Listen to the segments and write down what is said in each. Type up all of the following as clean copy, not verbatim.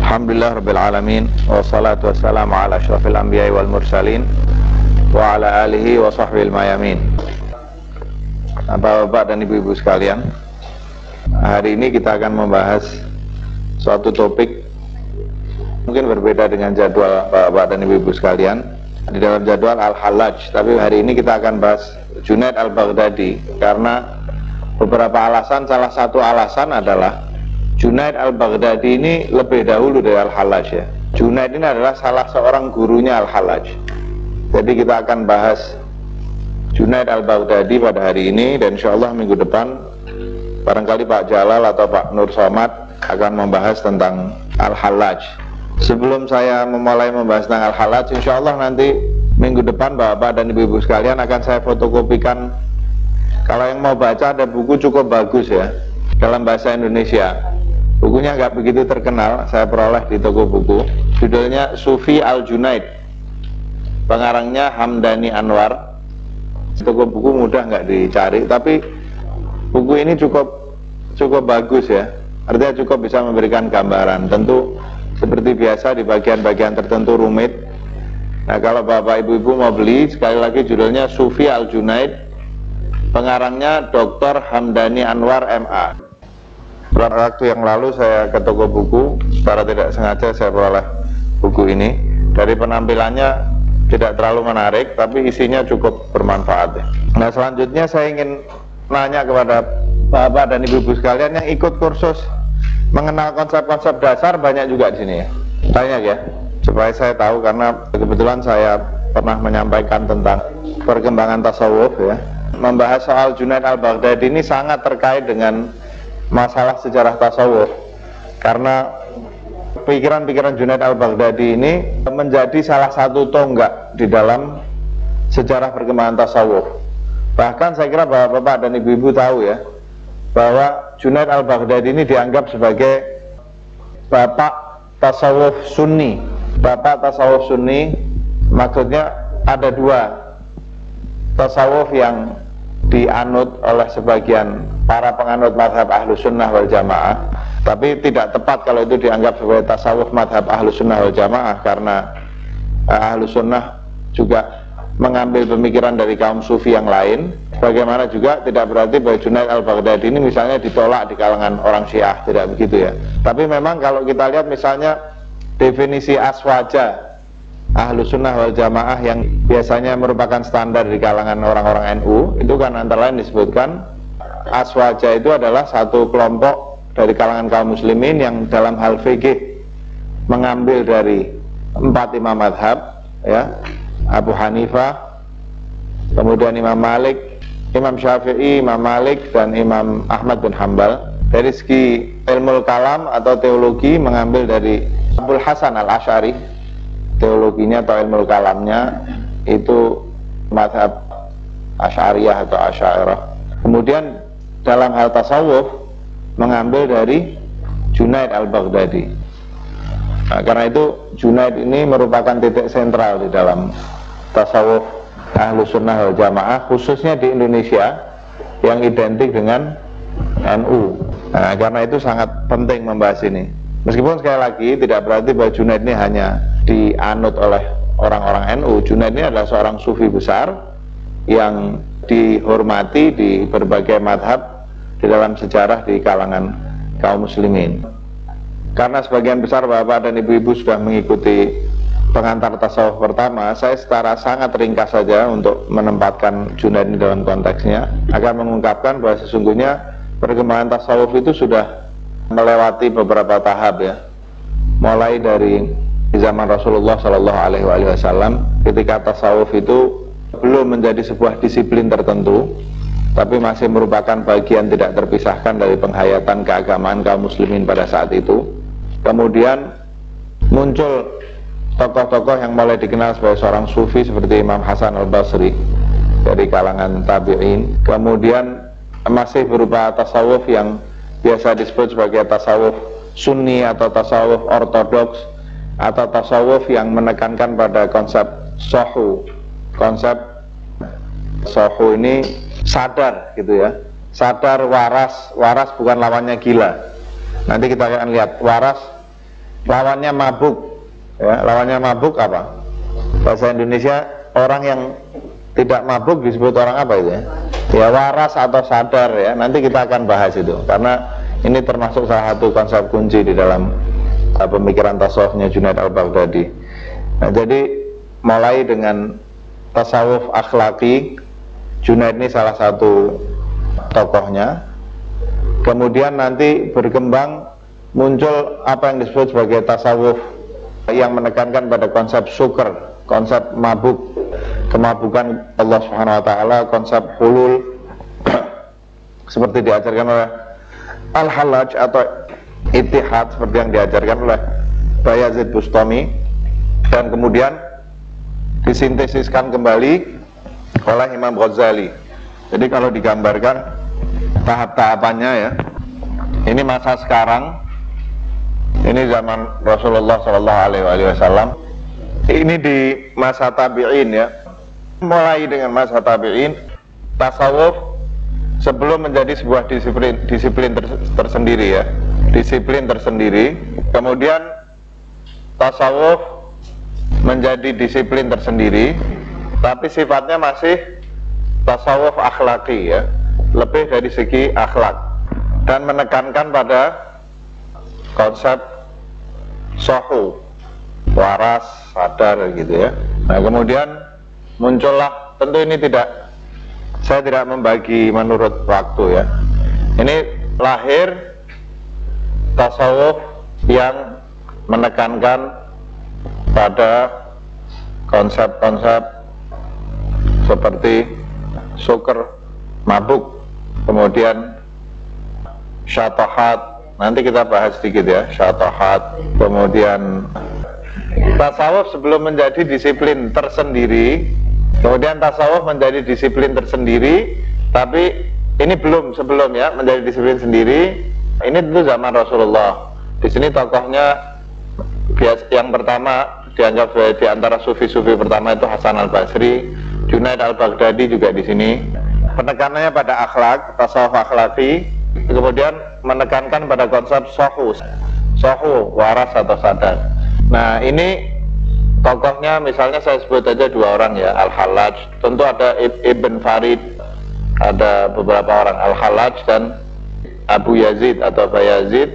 Alhamdulillah Rabbil Alamin, wassalatu wassalamu ala asyrafil anbiya'i wal mursalin wa ala alihi wa sahbihi al-mayamin. Bapak-bapak dan ibu-ibu sekalian, hari ini kita akan membahas suatu topik mungkin berbeda dengan jadwal bapak-bapak dan ibu-ibu sekalian. Di dalam jadwal Al-Hallaj, tapi hari ini kita akan bahas Junaid al-Baghdadi karena beberapa alasan. Salah satu alasan adalah Junaid al-Baghdadi ini lebih dahulu dari Al-Hallaj ya. Junaid ini adalah salah seorang gurunya Al-Hallaj. Jadi kita akan bahas Junaid al-Baghdadi pada hari ini, dan insyaallah minggu depan barangkali Pak Jalal atau Pak Nur Somad akan membahas tentang Al-Hallaj. Sebelum saya memulai membahas tentang Al-Hallaj, insyaallah nanti minggu depan bapak dan ibu-ibu sekalian akan saya fotokopikan. Kalau yang mau baca ada buku cukup bagus ya dalam bahasa Indonesia. Bukunya nggak begitu terkenal, saya peroleh di toko buku. Judulnya Sufi Al-Junaid, pengarangnya Hamdani Anwar. Toko buku mudah nggak dicari, tapi buku ini cukup bagus ya. Artinya cukup bisa memberikan gambaran. Tentu seperti biasa di bagian-bagian tertentu rumit. Nah, kalau bapak ibu-ibu mau beli, sekali lagi judulnya Sufi Al-Junaid, pengarangnya Dr. Hamdani Anwar MA. Beberapa waktu yang lalu saya ke toko buku, secara tidak sengaja saya peroleh buku ini. Dari penampilannya tidak terlalu menarik, tapi isinya cukup bermanfaat. Nah, selanjutnya saya ingin nanya kepada bapak dan ibu-ibu sekalian yang ikut kursus mengenal konsep-konsep dasar, banyak juga di sini ya. Banyak ya, supaya saya tahu, karena kebetulan saya pernah menyampaikan tentang perkembangan tasawuf ya. Membahas soal Junaid al-Baghdadi ini sangat terkait dengan masalah sejarah tasawuf, karena pikiran-pikiran Junaid al-Baghdadi ini menjadi salah satu tonggak di dalam sejarah perkembangan tasawuf. Bahkan saya kira bapak-bapak dan ibu-ibu tahu ya, bahwa Junaid al-Baghdadi ini dianggap sebagai bapak tasawuf sunni. Bapak tasawuf sunni maksudnya ada dua tasawuf yang dianut oleh sebagian para penganut madhab Ahlus Sunnah wal Jamaah, tapi tidak tepat kalau itu dianggap sebagai tasawuf madhab Ahlus Sunnah wal Jamaah, karena Ahlus Sunnah juga mengambil pemikiran dari kaum sufi yang lain. Bagaimana juga tidak berarti bahwa Junaid al-Baghdadi ini misalnya ditolak di kalangan orang Syiah, tidak begitu ya. Tapi memang kalau kita lihat misalnya definisi aswaja Ahlus Sunnah wal Jamaah yang biasanya merupakan standar di kalangan orang-orang NU, itu kan antara lain disebutkan aswaja itu adalah satu kelompok dari kalangan kaum muslimin yang dalam hal fikih mengambil dari 4 imam madhab ya, Abu Hanifah, kemudian Imam Malik, Imam Syafi'i, Imam Malik, dan Imam Ahmad bin Hambal. Dari segi ilmu kalam atau teologi mengambil dari Abul Hasan al-Asy'ari, teologinya atau ilmu kalamnya itu madhab Asy'ariyah atau Asy'ariyah. Kemudian dalam hal tasawuf mengambil dari Junaid al-Baghdadi. Nah, karena itu Junaid ini merupakan titik sentral di dalam tasawuf Ahlus Sunnah wal Jamaah, khususnya di Indonesia yang identik dengan NU. Nah, karena itu sangat penting membahas ini. Meskipun sekali lagi tidak berarti bahwa Junaid ini hanya dianut oleh orang-orang NU. Junaid ini adalah seorang sufi besar yang dihormati di berbagai madhab di dalam sejarah di kalangan kaum muslimin. Karena sebagian besar bapak dan ibu-ibu sudah mengikuti pengantar tasawuf pertama, saya secara sangat ringkas saja untuk menempatkan Junaid ini dalam konteksnya, akan mengungkapkan bahwa sesungguhnya perkembangan tasawuf itu sudah melewati beberapa tahap ya. Mulai dari zaman Rasulullah Shallallahu Alaihi Wasallam, ketika tasawuf itu belum menjadi sebuah disiplin tertentu, tapi masih merupakan bagian tidak terpisahkan dari penghayatan keagamaan kaum muslimin pada saat itu. Kemudian muncul tokoh-tokoh yang mulai dikenal sebagai seorang sufi seperti Imam Hasan al-Basri dari kalangan tabi'in. Kemudian masih berupa tasawuf yang biasa disebut sebagai tasawuf sunni atau tasawuf ortodoks, atau tasawuf yang menekankan pada konsep sohu. Konsep sohu ini sadar gitu ya, sadar, waras bukan lawannya gila. Nanti kita akan lihat waras lawannya mabuk. Ya, lawannya mabuk apa? Bahasa Indonesia orang yang tidak mabuk disebut orang apa itu ya? Ya waras atau sadar ya. Nanti kita akan bahas itu karena ini termasuk salah satu konsep kunci di dalam pemikiran tasawufnya Junaid al-Baghdadi. Nah, jadi mulai dengan tasawuf akhlaki, Junaid ini salah satu tokohnya. Kemudian nanti berkembang muncul apa yang disebut sebagai tasawuf yang menekankan pada konsep syukur, konsep mabuk, kemabukan Allah Subhanahu wa taala, konsep hulul seperti diajarkan oleh Al-Hallaj atau Ittihad seperti yang diajarkan oleh Bayazid Bustami, dan kemudian disintesiskan kembali oleh Imam Ghazali. Jadi kalau digambarkan tahap-tahapannya ya, ini masa sekarang, ini zaman Rasulullah SAW, ini di masa tabi'in ya. Mulai dengan masa tabi'in, tasawuf sebelum menjadi sebuah disiplin tersendiri ya, disiplin tersendiri. Kemudian tasawuf menjadi disiplin tersendiri, tapi sifatnya masih tasawuf akhlaki ya, lebih dari segi akhlak, dan menekankan pada konsep sohu, waras, sadar gitu ya. Nah kemudian muncullah, tentu ini saya tidak membagi menurut waktu ya, ini lahir tasawuf yang menekankan pada konsep-konsep seperti syukur, mabuk, kemudian syatahat, nanti kita bahas sedikit ya, syatahat. Kemudian tasawuf sebelum menjadi disiplin tersendiri, kemudian tasawuf menjadi disiplin tersendiri, tapi ini belum sebelum ya menjadi disiplin sendiri. Ini tentu zaman Rasulullah. Di sini tokohnya yang pertama dianggap di antara sufi-sufi pertama itu Hasan al-Basri, Junaid al-Baghdadi juga di sini. Penekanannya pada akhlak, tasawuf akhlaki, kemudian menekankan pada konsep sohu, waras atau sadar. Nah ini tokohnya misalnya saya sebut aja dua orang ya, Al-Hallaj, tentu ada Ibn Farid, ada beberapa orang, Al-Hallaj dan Abu Yazid atau Bayazid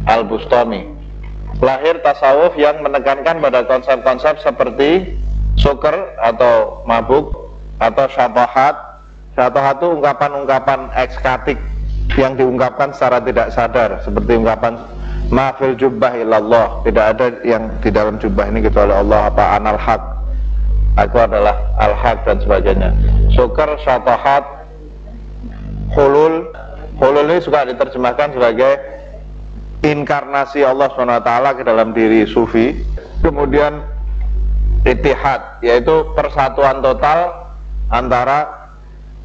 Al-Bustami. Lahir tasawuf yang menekankan pada konsep-konsep seperti syukur atau mabuk, atau syatahat. Syatahat itu ungkapan-ungkapan ekstatik yang diungkapkan secara tidak sadar, seperti ungkapan ma fil jubbah illallah, tidak ada yang di dalam jubah ini kecuali Allah, apa anal haq, aku adalah al-haq, dan sebagainya. Syukur, syatahat, hulul ini suka diterjemahkan sebagai inkarnasi Allah SWT ke dalam diri sufi. Kemudian ittihad, yaitu persatuan total antara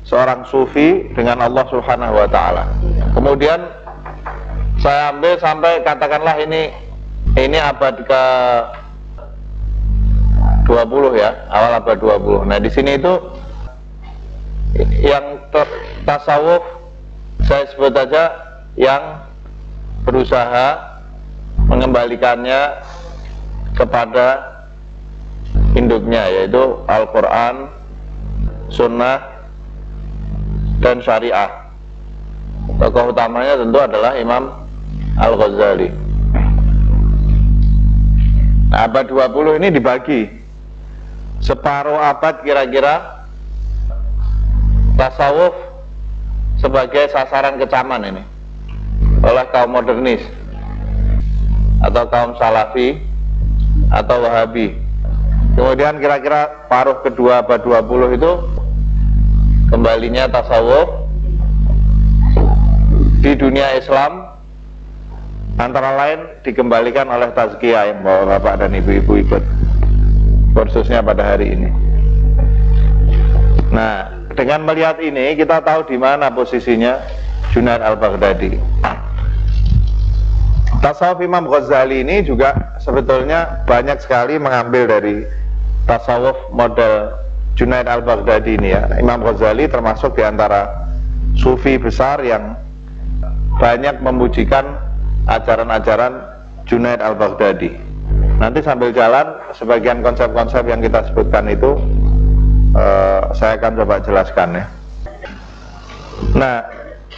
seorang sufi dengan Allah Subhanahu wa taala. Kemudian saya ambil sampai katakanlah ini abad ke 20 ya, awal abad 20. Nah, di sini itu yang tasawuf saya sebut aja yang berusaha mengembalikannya kepada induknya, yaitu Al-Quran, Sunnah, dan Syariah. Tokoh utamanya tentu adalah Imam Al-Ghazali. Nah, abad 20 ini dibagi separuh abad kira-kira tasawuf sebagai sasaran kecaman ini oleh kaum modernis atau kaum salafi atau wahabi. Kemudian kira-kira paruh kedua abad 20 itu kembalinya tasawuf di dunia Islam, antara lain dikembalikan oleh tazkiyah yang bapak-bapak dan ibu-ibu ikut kursusnya pada hari ini. Nah, dengan melihat ini kita tahu di mana posisinya Junaid al-Baghdadi. Tasawuf Imam Ghazali ini juga sebetulnya banyak sekali mengambil dari tasawuf model Junaid al-Baghdadi ini ya. Imam Ghazali termasuk di antara sufi besar yang banyak memujikan ajaran-ajaran Junaid al-Baghdadi. Nanti sambil jalan sebagian konsep-konsep yang kita sebutkan itu saya akan coba jelaskan ya. Nah,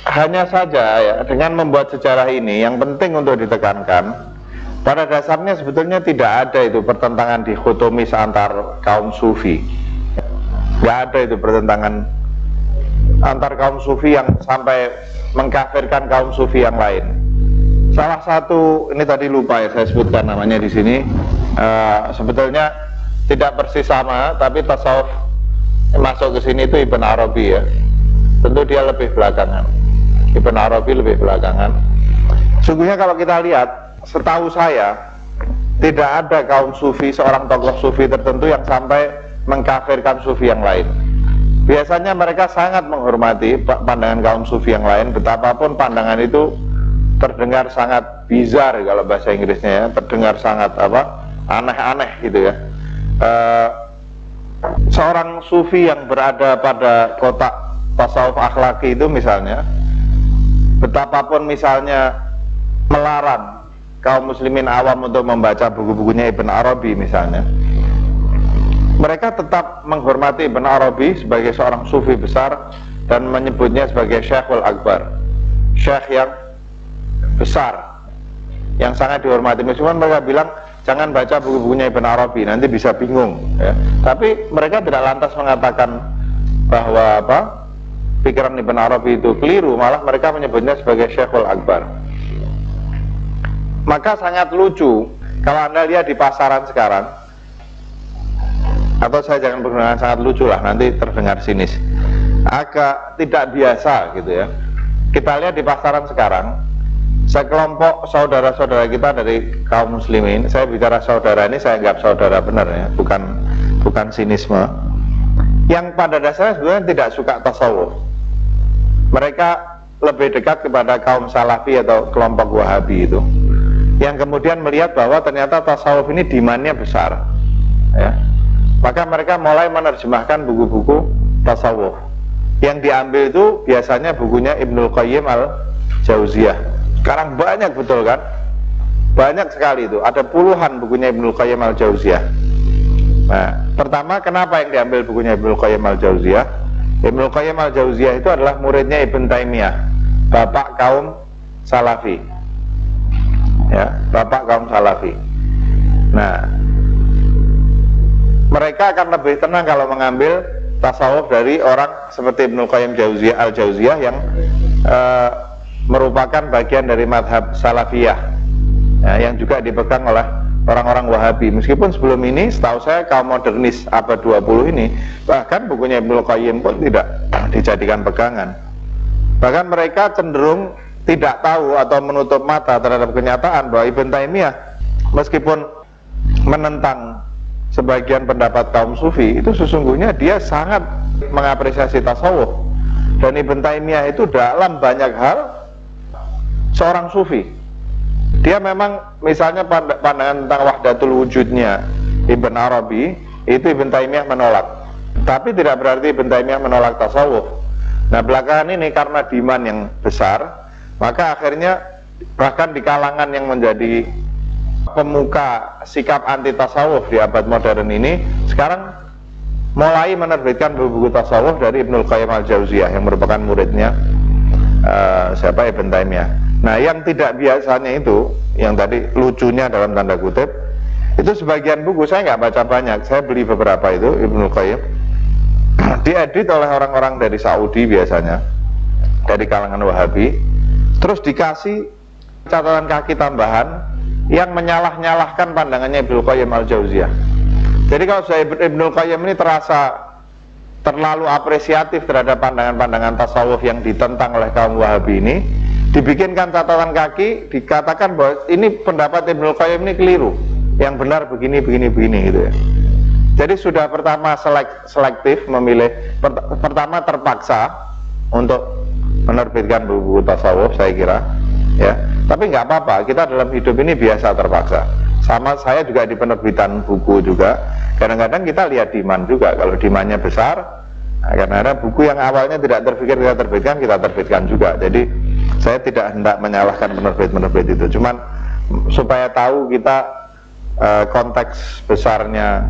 hanya saja ya, dengan membuat sejarah ini yang penting untuk ditekankan, pada dasarnya sebetulnya tidak ada itu pertentangan dikotomis antar kaum sufi. Tidak ada itu pertentangan antar kaum sufi yang sampai mengkafirkan kaum sufi yang lain. Salah satu, ini tadi lupa ya saya sebutkan namanya di sini, sebetulnya tidak persis sama, tapi tasawuf masuk ke sini itu Ibn Arabi ya. Tentu dia lebih belakangan. Ibn Arabi lebih belakangan. Sungguhnya kalau kita lihat, setahu saya tidak ada kaum sufi, seorang tokoh sufi tertentu yang sampai mengkafirkan sufi yang lain. Biasanya mereka sangat menghormati pandangan kaum sufi yang lain, betapapun pandangan itu terdengar sangat bizar kalau bahasa Inggrisnya ya, terdengar sangat aneh-aneh gitu ya. Seorang sufi yang berada pada kotak tasawuf akhlaki itu misalnya, betapapun misalnya melarang kaum muslimin awam untuk membaca buku-bukunya Ibn Arabi misalnya, mereka tetap menghormati Ibn Arabi sebagai seorang sufi besar dan menyebutnya sebagai Syekhul Akbar, syekh yang besar, yang sangat dihormati. Meskipun mereka bilang jangan baca buku-bukunya Ibn Arabi, nanti bisa bingung ya. Tapi mereka tidak lantas mengatakan bahwa pikiran Ibn Arabi itu keliru, malah mereka menyebutnya sebagai Syekhul Akbar. Maka sangat lucu kalau Anda lihat di pasaran sekarang, atau saya jangan bergunakan sangat lucu lah, nanti terdengar sinis, agak tidak biasa gitu ya. Kita lihat di pasaran sekarang, sekelompok saudara-saudara kita dari kaum muslimin, saya bicara saudara ini saya anggap saudara benar ya, bukan sinisme, yang pada dasarnya sebenarnya tidak suka tasawuf. Mereka lebih dekat kepada kaum salafi atau kelompok wahabi itu, yang kemudian melihat bahwa ternyata tasawuf ini demandnya besar ya. Maka mereka mulai menerjemahkan buku-buku tasawuf. Yang diambil itu biasanya bukunya Ibnul Qayyim al-Jauziyah. Sekarang banyak betul kan? Banyak sekali itu, ada puluhan bukunya Ibnul Qayyim al-Jauziyah. Nah, pertama kenapa yang diambil bukunya Ibnul Qayyim al-Jauziyah? Ibnul Qayyim al-Jauziyah itu adalah muridnya Ibn Taimiyah, bapak kaum Salafi ya, bapak kaum Salafi. Nah, mereka akan lebih tenang kalau mengambil tasawuf dari orang seperti Ibnul Qayyim al-Jauziyah yang merupakan bagian dari madhab Salafiyah ya, yang juga dipegang oleh orang-orang Wahabi. Meskipun sebelum ini setahu saya kaum modernis abad 20 ini bahkan bukunya Ibnul Qayyim pun tidak dijadikan pegangan. Bahkan mereka cenderung tidak tahu atau menutup mata terhadap kenyataan bahwa Ibn Taimiyah meskipun menentang sebagian pendapat kaum sufi, itu sesungguhnya dia sangat mengapresiasi tasawuf. Dan Ibn Taimiyah itu dalam banyak hal seorang sufi. Dia memang misalnya pandangan tentang wahdatul wujudnya Ibn Arabi itu Ibn Taimiyah menolak, tapi tidak berarti Ibn Taimiyah menolak tasawuf. Nah, belakangan ini karena demand yang besar, maka akhirnya bahkan di kalangan yang menjadi pemuka sikap anti tasawuf di abad modern ini sekarang mulai menerbitkan buku-buku tasawuf dari Ibnul Qayyim al-Jauziyah yang merupakan muridnya Ibn Taimiyah. Nah, yang tidak biasanya itu, yang tadi lucunya dalam tanda kutip, itu sebagian buku saya nggak baca banyak, saya beli beberapa itu Ibnul Qayyim, diedit oleh orang-orang dari Saudi biasanya, dari kalangan Wahabi, terus dikasih catatan kaki tambahan yang menyalah-nyalahkan pandangannya Ibnul Qayyim al-Jauziyah. Jadi kalau saya Ibnul Qayyim ini terasa terlalu apresiatif terhadap pandangan-pandangan tasawuf yang ditentang oleh kaum Wahabi ini, dibikinkan catatan kaki, dikatakan bahwa ini pendapat Ibnul Qayyim ini keliru, yang benar begini gitu ya. Jadi sudah pertama selektif memilih, pertama terpaksa untuk menerbitkan buku-buku tasawuf, saya kira ya. Tapi nggak apa-apa, kita dalam hidup ini biasa terpaksa. Sama saya juga di penerbitan buku juga, kadang-kadang kita lihat demand juga. Kalau demandnya besar, karena buku yang awalnya tidak terpikir kita terbitkan juga. Jadi saya tidak hendak menyalahkan penerbit-penerbit itu, cuman supaya tahu kita konteks besarnya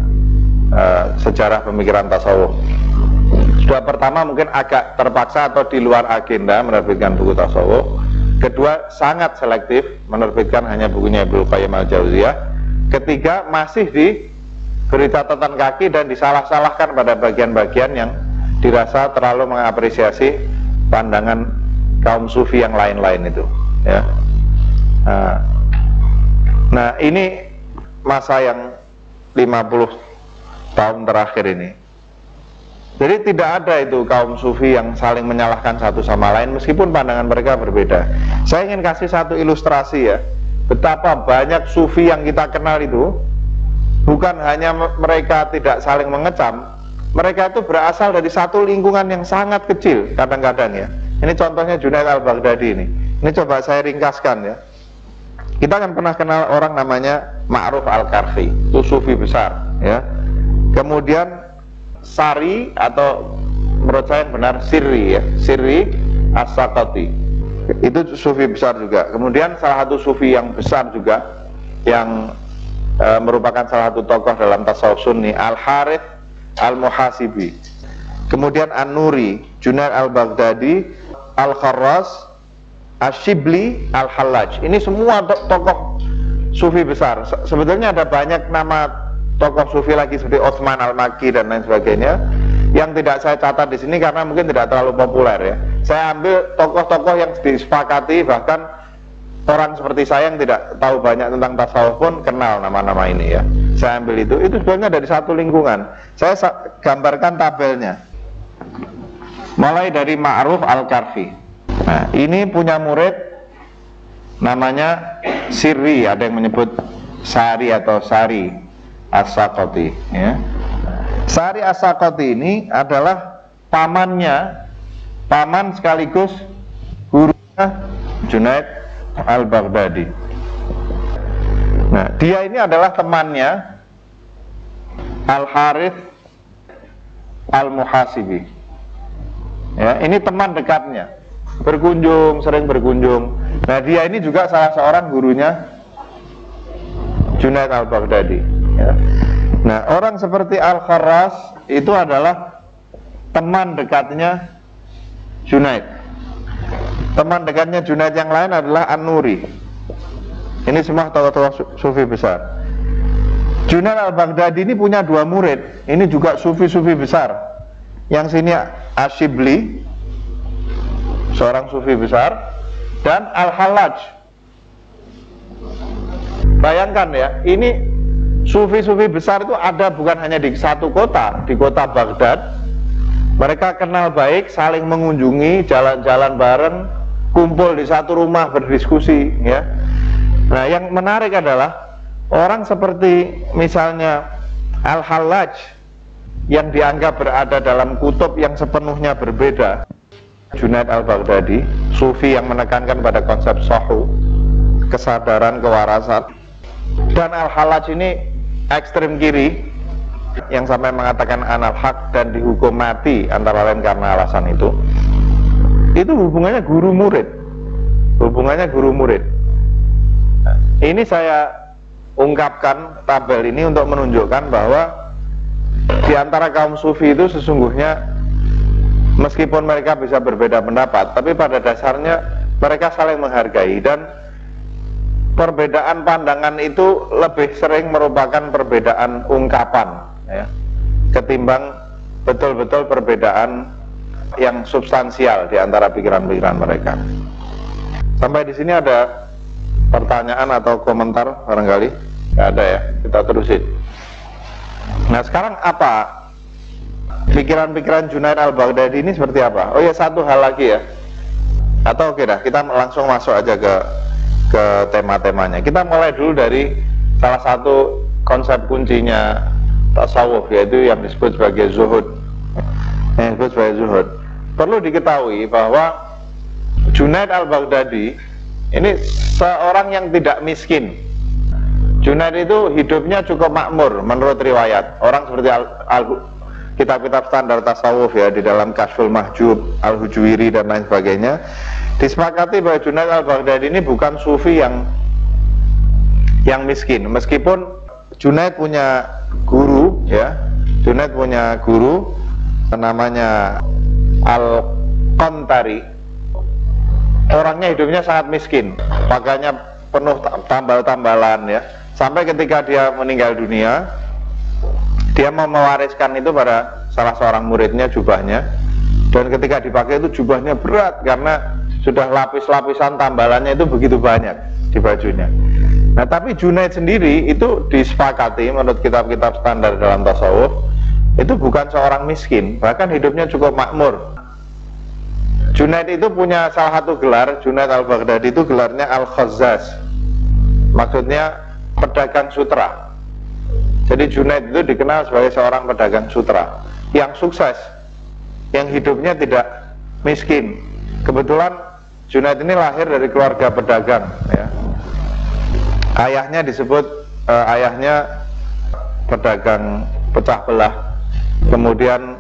sejarah pemikiran tasawuf. Sudah pertama mungkin agak terpaksa atau di luar agenda menerbitkan buku tasawuf. Kedua, sangat selektif menerbitkan hanya bukunya Ibnu Qayyim al-Jauziyah. Ketiga, masih diberi catatan kaki dan disalah-salahkan pada bagian-bagian yang dirasa terlalu mengapresiasi pandangan kaum sufi yang lain-lain itu, ya. Nah, ini masa yang 50 tahun terakhir ini. Jadi tidak ada itu kaum sufi yang saling menyalahkan satu sama lain meskipun pandangan mereka berbeda. Saya ingin kasih satu ilustrasi ya, betapa banyak sufi yang kita kenal itu bukan hanya mereka tidak saling mengecam, mereka itu berasal dari satu lingkungan yang sangat kecil kadang-kadang ya. Ini contohnya Junaid al-Baghdadi ini. Ini coba saya ringkaskan ya. Kita kan pernah kenal orang namanya Ma'ruf al-Karfi, itu sufi besar ya. Kemudian Sari atau menurut saya yang benar Sirri ya, Sirri as-Saqati, itu sufi besar juga. Kemudian salah satu sufi yang besar juga yang merupakan salah satu tokoh dalam tasawuf sunni, Al-Harith al-Muhasibi. Kemudian An-Nuri, Junaid al-Baghdadi, Al-Kharraz, Ash-Shibli, Al-Hallaj. Ini semua tokoh sufi besar. Sebetulnya ada banyak nama tokoh sufi lagi seperti Utsman al-Makki dan lain sebagainya yang tidak saya catat di sini karena mungkin tidak terlalu populer ya. Saya ambil tokoh-tokoh yang disepakati, bahkan orang seperti saya yang tidak tahu banyak tentang tasawuf pun kenal nama-nama ini ya. Saya ambil itu sebenarnya dari satu lingkungan. Saya gambarkan tabelnya. Mulai dari Ma'ruf al-Karfi. Nah, ini punya murid namanya Sirri, ada yang menyebut Sari atau Sari as-Saqati ya. Sari as-Saqati ini adalah paman sekaligus gurunya Junaid al-Baghdadi. Nah, dia ini adalah temannya Al-Harith al-Muhasibi ya, ini teman dekatnya, sering berkunjung. Nah, dia ini juga salah seorang gurunya Junaid al-Baghdadi ya. Nah, orang seperti Al-Kharraz itu adalah teman dekatnya Junaid. Teman dekatnya Junaid yang lain adalah An-Nuri. Ini semua tokoh-tokoh sufi besar. Junaid al-Baghdadi ini punya dua murid, ini juga sufi-sufi besar. Yang sini Ash-Shibli, seorang sufi besar, dan Al-Hallaj. Bayangkan ya, ini sufi-sufi besar itu ada bukan hanya di satu kota, di kota Baghdad. Mereka kenal baik, saling mengunjungi, jalan-jalan bareng, kumpul di satu rumah berdiskusi ya. Nah, yang menarik adalah orang seperti misalnya Al-Hallaj yang dianggap berada dalam kutub yang sepenuhnya berbeda. Junaid al-Baghdadi, sufi yang menekankan pada konsep sahu, kesadaran, kewarasan. Dan Al-Hallaj ini ekstrem kiri yang sampai mengatakan anal haq dan dihukum mati antara lain karena alasan itu. Itu hubungannya guru murid. Ini saya ungkapkan tabel ini untuk menunjukkan bahwa di antara kaum sufi itu sesungguhnya meskipun mereka bisa berbeda pendapat, tapi pada dasarnya mereka saling menghargai, dan perbedaan pandangan itu lebih sering merupakan perbedaan ungkapan ya, ketimbang betul-betul perbedaan yang substansial di antara pikiran-pikiran mereka. Sampai di sini ada pertanyaan atau komentar barangkali? Nggak ada ya, kita terusin. Nah, sekarang apa pikiran-pikiran Junaid al-Baghdadi ini seperti apa? Oh ya, satu hal lagi ya, atau oke dah, kita langsung masuk aja ke tema-temanya. Kita mulai dulu dari salah satu konsep kuncinya tasawuf, yaitu yang disebut sebagai zuhud. Perlu diketahui bahwa Junaid al-Baghdadi ini seorang yang tidak miskin. Junaid itu hidupnya cukup makmur menurut riwayat. Orang seperti kitab-kitab standar tasawuf ya, di dalam Kashful Mahjub, Al-Hujwiri dan lain sebagainya, disepakati bahwa Junaid al-Baghdadi ini bukan sufi yang yang miskin. Meskipun Junaid punya guru ya, Junaid punya guru namanya Al-Qantari. Orangnya hidupnya sangat miskin, pakaiannya penuh tambal-tambalan ya. Sampai ketika dia meninggal dunia, dia mau mewariskan itu pada salah seorang muridnya jubahnya. Dan ketika dipakai itu jubahnya berat karena sudah lapis-lapisan tambalannya itu begitu banyak di bajunya. Nah, tapi Junaid sendiri itu disepakati menurut kitab-kitab standar dalam tasawuf itu bukan seorang miskin, bahkan hidupnya cukup makmur. Junaid itu punya salah satu gelar, Junaid al-Baghdadi itu gelarnya Al-Khazzaz, maksudnya pedagang sutra. Jadi Junaid itu dikenal sebagai seorang pedagang sutra yang sukses, yang hidupnya tidak miskin. Kebetulan Junaid ini lahir dari keluarga pedagang ya. Ayahnya disebut ayahnya pedagang pecah belah. Kemudian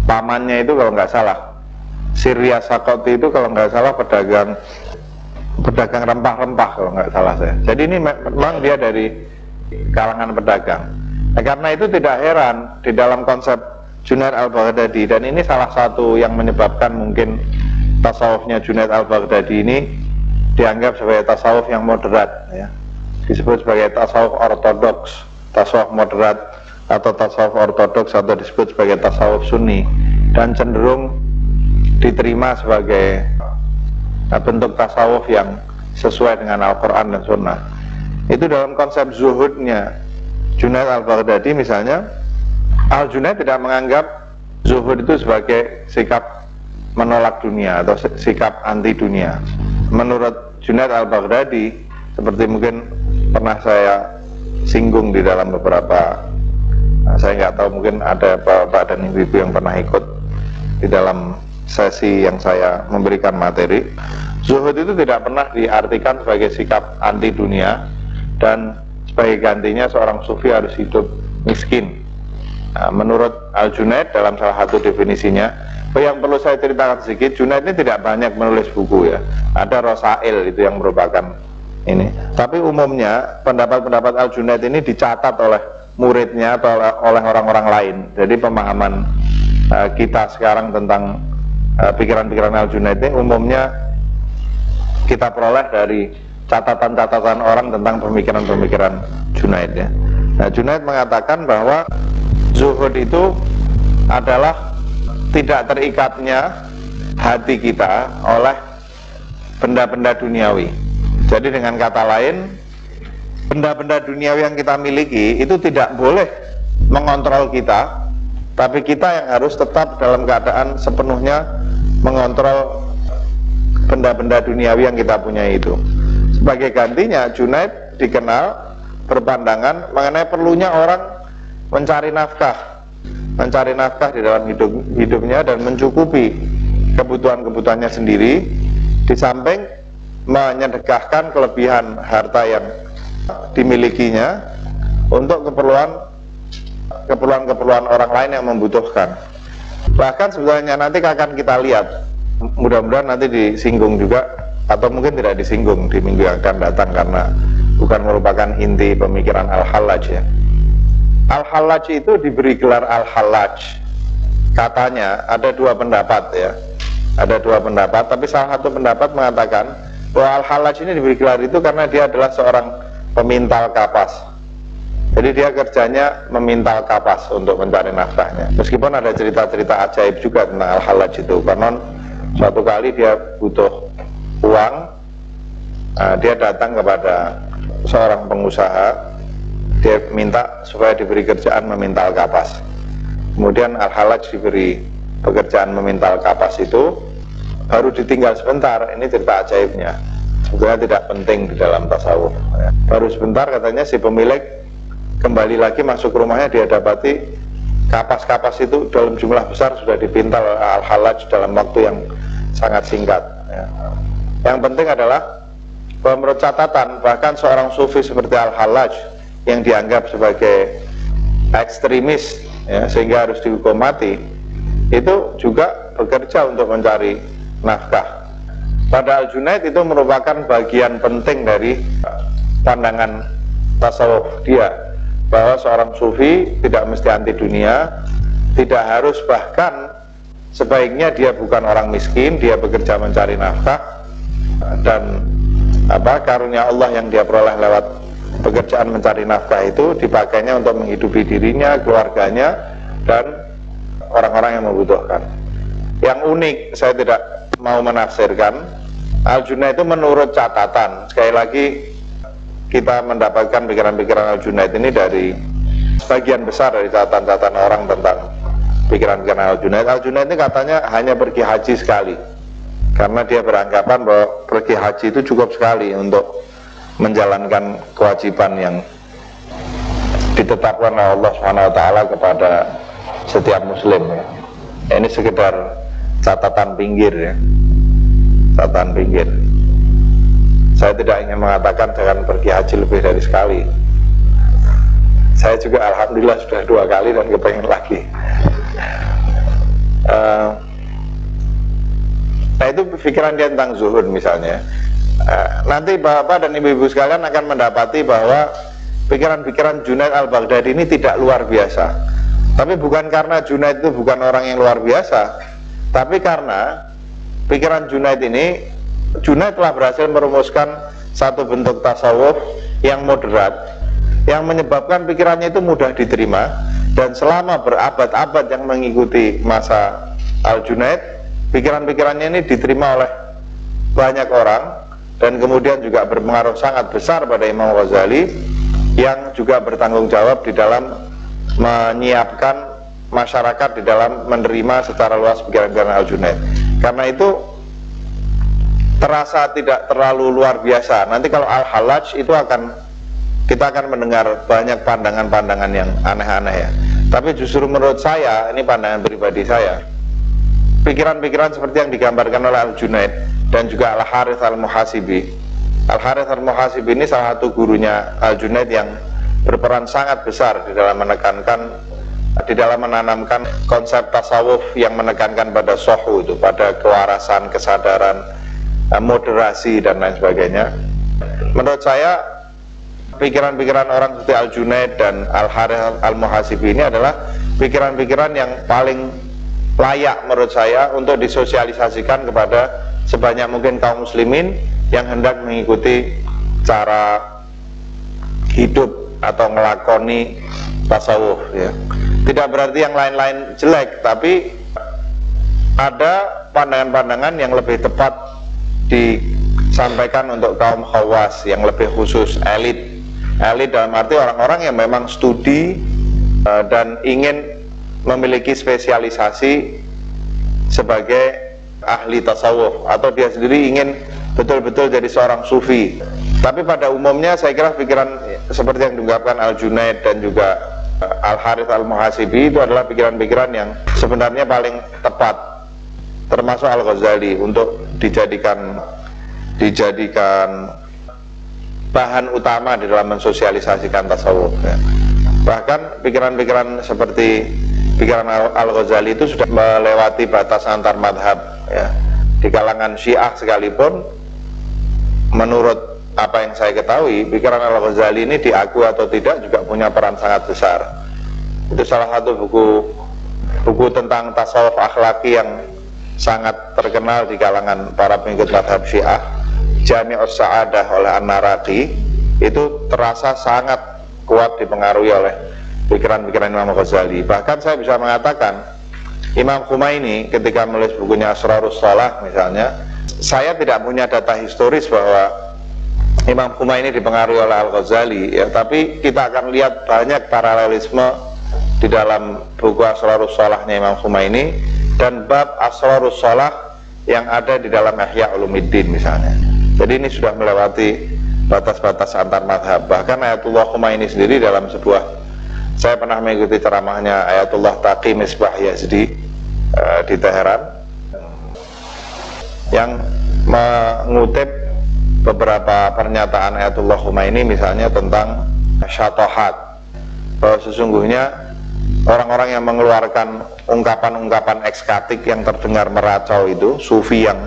pamannya itu kalau nggak salah Sirya Sakoti itu kalau nggak salah pedagang rempah-rempah kalau nggak salah saya. Jadi ini memang dia dari kalangan pedagang. Nah, karena itu tidak heran di dalam konsep Junaid al-Baghdadi, dan ini salah satu yang menyebabkan mungkin tasawufnya Junaid al-Baghdadi ini dianggap sebagai tasawuf yang moderat ya. Disebut sebagai tasawuf ortodoks, tasawuf moderat atau tasawuf ortodoks, atau disebut sebagai tasawuf sunni, dan cenderung diterima sebagai bentuk tasawuf yang sesuai dengan Al-Quran dan Sunnah. Itu dalam konsep zuhudnya Junaid al-Baghdadi misalnya, Al-Junaid tidak menganggap zuhud itu sebagai sikap menolak dunia atau sikap anti dunia. Menurut Junaid al-Baghdadi, seperti mungkin pernah saya singgung di dalam beberapa, saya nggak tahu mungkin ada bapak dan ibu-ibu yang pernah ikut di dalam sesi yang saya memberikan materi. Zuhud itu tidak pernah diartikan sebagai sikap anti dunia, dan sebagai gantinya seorang sufi harus hidup miskin. Nah, menurut Al-Junaid dalam salah satu definisinya, yang perlu saya ceritakan sedikit, Junaid ini tidak banyak menulis buku ya. Ada Rosail itu yang merupakan ini. Tapi umumnya pendapat-pendapat Al-Junaid ini dicatat oleh muridnya atau oleh orang-orang lain. Jadi pemahaman kita sekarang tentang pikiran-pikiran Al-Junaid ini umumnya kita peroleh dari catatan-catatan orang tentang pemikiran-pemikiran Junaid ya. Nah, Junaid mengatakan bahwa zuhud itu adalah tidak terikatnya hati kita oleh benda-benda duniawi. Jadi dengan kata lain, benda-benda duniawi yang kita miliki itu tidak boleh mengontrol kita, tapi kita yang harus tetap dalam keadaan sepenuhnya mengontrol benda-benda duniawi yang kita punya itu. Sebagai gantinya, Junaid dikenal berpandangan mengenai perlunya orang mencari nafkah di dalam hidupnya dan mencukupi kebutuhan-kebutuhannya sendiri, di samping menyedekahkan kelebihan harta yang dimilikinya untuk keperluan orang lain yang membutuhkan. Bahkan sebenarnya nanti akan kita lihat, mudah-mudahan nanti disinggung juga, atau mungkin tidak disinggung di minggu yang akan datang karena bukan merupakan inti pemikiran Al-Hallaj ya. Al-Hallaj itu diberi gelar Al-Hallaj. Katanya ada dua pendapat ya. Ada dua pendapat, tapi salah satu pendapat mengatakan bahwa Al-Hallaj ini diberi gelar itu karena dia adalah seorang pemintal kapas. Jadi dia kerjanya memintal kapas untuk mencari nafkahnya. Meskipun ada cerita-cerita ajaib juga tentang Al-Hallaj itu. Karena suatu kali dia butuh uang, dia datang kepada seorang pengusaha. Dia minta supaya diberi kerjaan memintal kapas. Kemudian Al-Hallaj diberi pekerjaan memintal kapas itu, baru ditinggal sebentar. Ini cerita ajaibnya, sebenarnya tidak penting di dalam tasawuf ya. Baru sebentar katanya si pemilik kembali lagi masuk rumahnya, dia dapati kapas-kapas itu dalam jumlah besar sudah dipintal Al-Hallaj dalam waktu yang sangat singkat ya. Yang penting adalah bahwa menurut catatan, bahkan seorang sufi seperti Al-Hallaj yang dianggap sebagai ekstremis ya, sehingga harus dihukum mati, itu juga bekerja untuk mencari nafkah. Pada Al-Junaid itu merupakan bagian penting dari pandangan tasawuf dia, bahwa seorang sufi tidak mesti anti dunia, tidak harus, bahkan sebaiknya dia bukan orang miskin, dia bekerja mencari nafkah, dan karunia Allah yang dia peroleh lewat pekerjaan mencari nafkah itu dipakainya untuk menghidupi dirinya, keluarganya, dan orang-orang yang membutuhkan. Yang unik, saya tidak mau menafsirkan, Al-Junaid itu menurut catatan, sekali lagi kita mendapatkan pikiran-pikiran Al-Junaid ini dari sebagian besar dari catatan-catatan orang tentang pikiran-pikiran Al-Junaid. Al-Junaid ini katanya hanya pergi haji sekali, karena dia beranggapan bahwa pergi haji itu cukup sekali untuk menjalankan kewajiban yang ditetapkan oleh Allah SWT kepada setiap muslim ya. Ini sekedar catatan pinggir ya, catatan pinggir. Saya tidak ingin mengatakan jangan pergi haji lebih dari sekali. Saya juga alhamdulillah sudah 2 kali dan kepengen lagi. Nah itu pikiran dia tentang zuhud misalnya. Nanti Bapak dan Ibu-Ibu sekalian akan mendapati bahwa pikiran-pikiran Junaid al-Baghdadi ini tidak luar biasa. Tapi bukan karena Junaid itu bukan orang yang luar biasa, tapi karena pikiran Junaid ini, Junaid telah berhasil merumuskan satu bentuk tasawuf yang moderat, yang menyebabkan pikirannya itu mudah diterima. Dan selama berabad-abad yang mengikuti masa Al-Junaid, pikiran-pikirannya ini diterima oleh banyak orang, dan kemudian juga berpengaruh sangat besar pada Imam Ghazali, yang juga bertanggung jawab di dalam menyiapkan masyarakat di dalam menerima secara luas pikiran-pikiran Al-Junaid. Karena itu terasa tidak terlalu luar biasa. Nanti kalau Al-Hallaj itu kita akan mendengar banyak pandangan-pandangan yang aneh-aneh ya. Tapi justru menurut saya, ini pandangan pribadi saya, pikiran-pikiran seperti yang digambarkan oleh Al-Junaid dan juga Al-Harith Al-Muhasibi. Al-Harith Al-Muhasibi ini salah satu gurunya Al-Junaid yang berperan sangat besar di dalam menanamkan konsep tasawuf yang menekankan pada sohu itu, pada kewarasan, kesadaran, moderasi dan lain sebagainya. Menurut saya pikiran-pikiran orang seperti Al-Junaid dan Al-Harith Al-Muhasibi ini adalah pikiran-pikiran yang paling layak menurut saya untuk disosialisasikan kepada sebanyak mungkin kaum muslimin yang hendak mengikuti cara hidup atau melakoni tasawuf ya. Tidak berarti yang lain-lain jelek, tapi ada pandangan-pandangan yang lebih tepat disampaikan untuk kaum khawas yang lebih khusus, elit dalam arti orang-orang yang memang studi dan ingin memiliki spesialisasi sebagai ahli tasawuf, atau dia sendiri ingin betul-betul jadi seorang sufi. Tapi pada umumnya saya kira pikiran seperti yang diungkapkan Al-Junaid dan juga Al-Harith Al-Muhasibi itu adalah pikiran-pikiran yang sebenarnya paling tepat, termasuk Al-Ghazali, untuk dijadikan bahan utama di dalam mensosialisasikan tasawuf ya. Bahkan pikiran-pikiran seperti pikiran Al-Ghazali itu sudah melewati batas antar madhab ya. Di kalangan Syiah sekalipun, menurut apa yang saya ketahui, pikiran Al-Ghazali ini diakui atau tidak juga punya peran sangat besar. Itu salah satu buku tentang tasawuf akhlaki yang sangat terkenal di kalangan para pengikut madhab Syiah, Jami'us Sa'adah oleh An-Naraqi, itu terasa sangat kuat dipengaruhi oleh pikiran-pikiran Imam Ghazali. Bahkan saya bisa mengatakan Imam Khumaini ketika menulis bukunya Asrarus Shalah misalnya, saya tidak punya data historis bahwa Imam Khumaini dipengaruhi oleh Al-Ghazali ya, tapi kita akan lihat banyak paralelisme di dalam buku Asrarus Shalahnya Imam Khumaini dan bab Asrarus Shalah yang ada di dalam Ihya Ulumuddin misalnya. Jadi ini sudah melewati batas-batas antar madhab. Bahkan Ayatullah Khumaini sendiri dalam saya pernah mengikuti ceramahnya Ayatullah Taqi Misbah Yazdi di Teheran, yang mengutip beberapa pernyataan Ayatullah Khumaini misalnya tentang syatohat, bahwa sesungguhnya orang-orang yang mengeluarkan ungkapan-ungkapan ekstatik yang terdengar meracau itu, sufi yang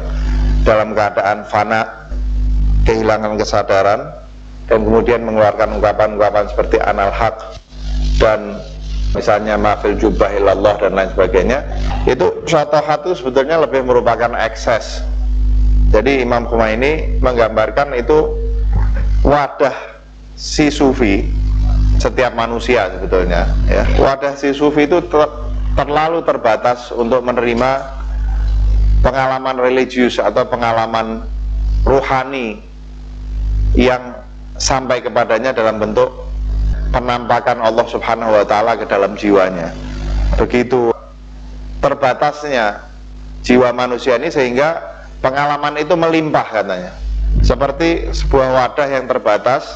dalam keadaan fana, kehilangan kesadaran, dan kemudian mengeluarkan ungkapan-ungkapan seperti anal haq dan misalnya mafil jubah ilallah dan lain sebagainya, itu syatohat itu sebetulnya lebih merupakan ekses. Jadi Imam Khomeini menggambarkan itu wadah si sufi, setiap manusia sebetulnya ya, wadah si sufi itu terlalu terbatas untuk menerima pengalaman religius atau pengalaman ruhani yang sampai kepadanya dalam bentuk penampakan Allah Subhanahu wa Ta'ala ke dalam jiwanya. Begitu terbatasnya jiwa manusia ini sehingga pengalaman itu melimpah katanya, seperti sebuah wadah yang terbatas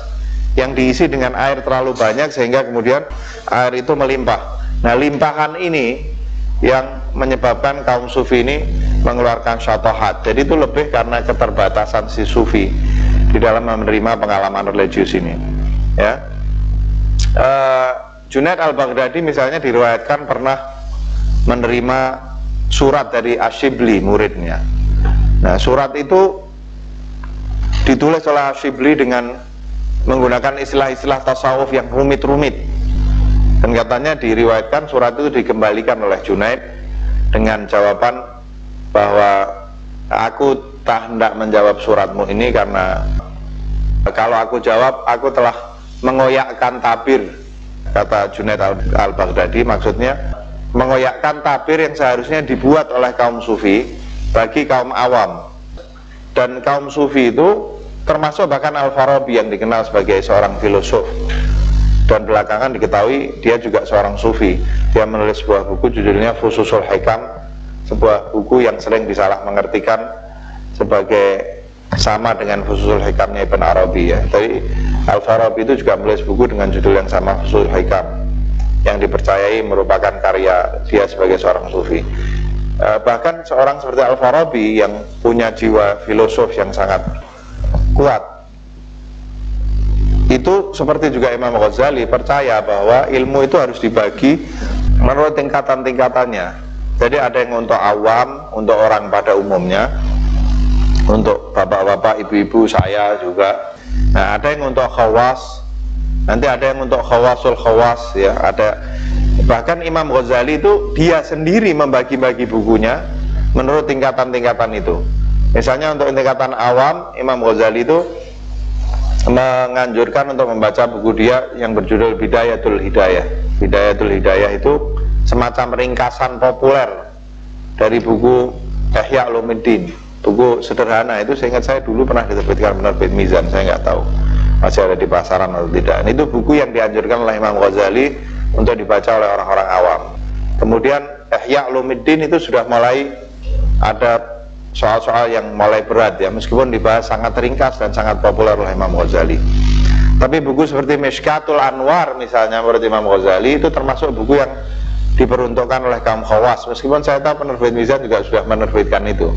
yang diisi dengan air terlalu banyak sehingga kemudian air itu melimpah. Nah, limpahan ini yang menyebabkan kaum sufi ini mengeluarkan syatohat. Jadi itu lebih karena keterbatasan si sufi di dalam menerima pengalaman religius ini ya. Junaid al-Baghdadi misalnya diriwayatkan pernah menerima surat dari Ash-Shibli, muridnya. Nah, surat itu ditulis oleh Ash-Shibli dengan menggunakan istilah-istilah tasawuf yang rumit-rumit, dan katanya diriwayatkan surat itu dikembalikan oleh Junaid dengan jawaban bahwa aku tak hendak menjawab suratmu ini karena kalau aku jawab aku telah mengoyakkan tabir. Kata Junaid al-Baghdadi, maksudnya mengoyakkan tabir yang seharusnya dibuat oleh kaum sufi bagi kaum awam. Dan kaum sufi itu termasuk bahkan Al-Farabi yang dikenal sebagai seorang filosof, dan belakangan diketahui dia juga seorang sufi. Dia menulis sebuah buku judulnya Fususul Hikam, sebuah buku yang sering disalah mengertikan sebagai sama dengan Fususul Hikamnya Ibn Arabi ya. Tapi Al-Farabi itu juga menulis buku dengan judul yang sama, Fususul Hikam, yang dipercayai merupakan karya dia sebagai seorang sufi. Bahkan seorang seperti Al-Farabi yang punya jiwa filosof yang sangat kuat, itu seperti juga Imam Ghazali percaya bahwa ilmu itu harus dibagi menurut tingkatan-tingkatannya. Jadi ada yang untuk awam, untuk orang pada umumnya, untuk bapak-bapak, ibu-ibu, saya juga. Nah, ada yang untuk khawas, nanti ada yang untuk khawasul khawas ya, ada. Bahkan Imam Ghazali itu dia sendiri membagi-bagi bukunya menurut tingkatan-tingkatan itu. Misalnya untuk tingkatan awam, Imam Ghazali itu menganjurkan untuk membaca buku dia yang berjudul Bidayatul Hidayah. Bidayatul Hidayah itu semacam ringkasan populer dari buku Ihya Ulumuddin, buku sederhana itu. Seingat saya dulu pernah diterbitkan penerbit Mizan, saya nggak tahu masih ada di pasaran atau tidak. Ini itu buku yang dianjurkan oleh Imam Ghazali untuk dibaca oleh orang-orang awam. Kemudian Ihya Ulumuddin itu sudah mulai ada soal-soal yang mulai berat ya, meskipun dibahas sangat ringkas dan sangat populer oleh Imam Ghazali. Tapi buku seperti Mishkatul Anwar misalnya menurut Imam Ghazali itu termasuk buku yang diperuntukkan oleh kaum khawas, meskipun saya tahu penerbit Mizan juga sudah menerbitkan itu.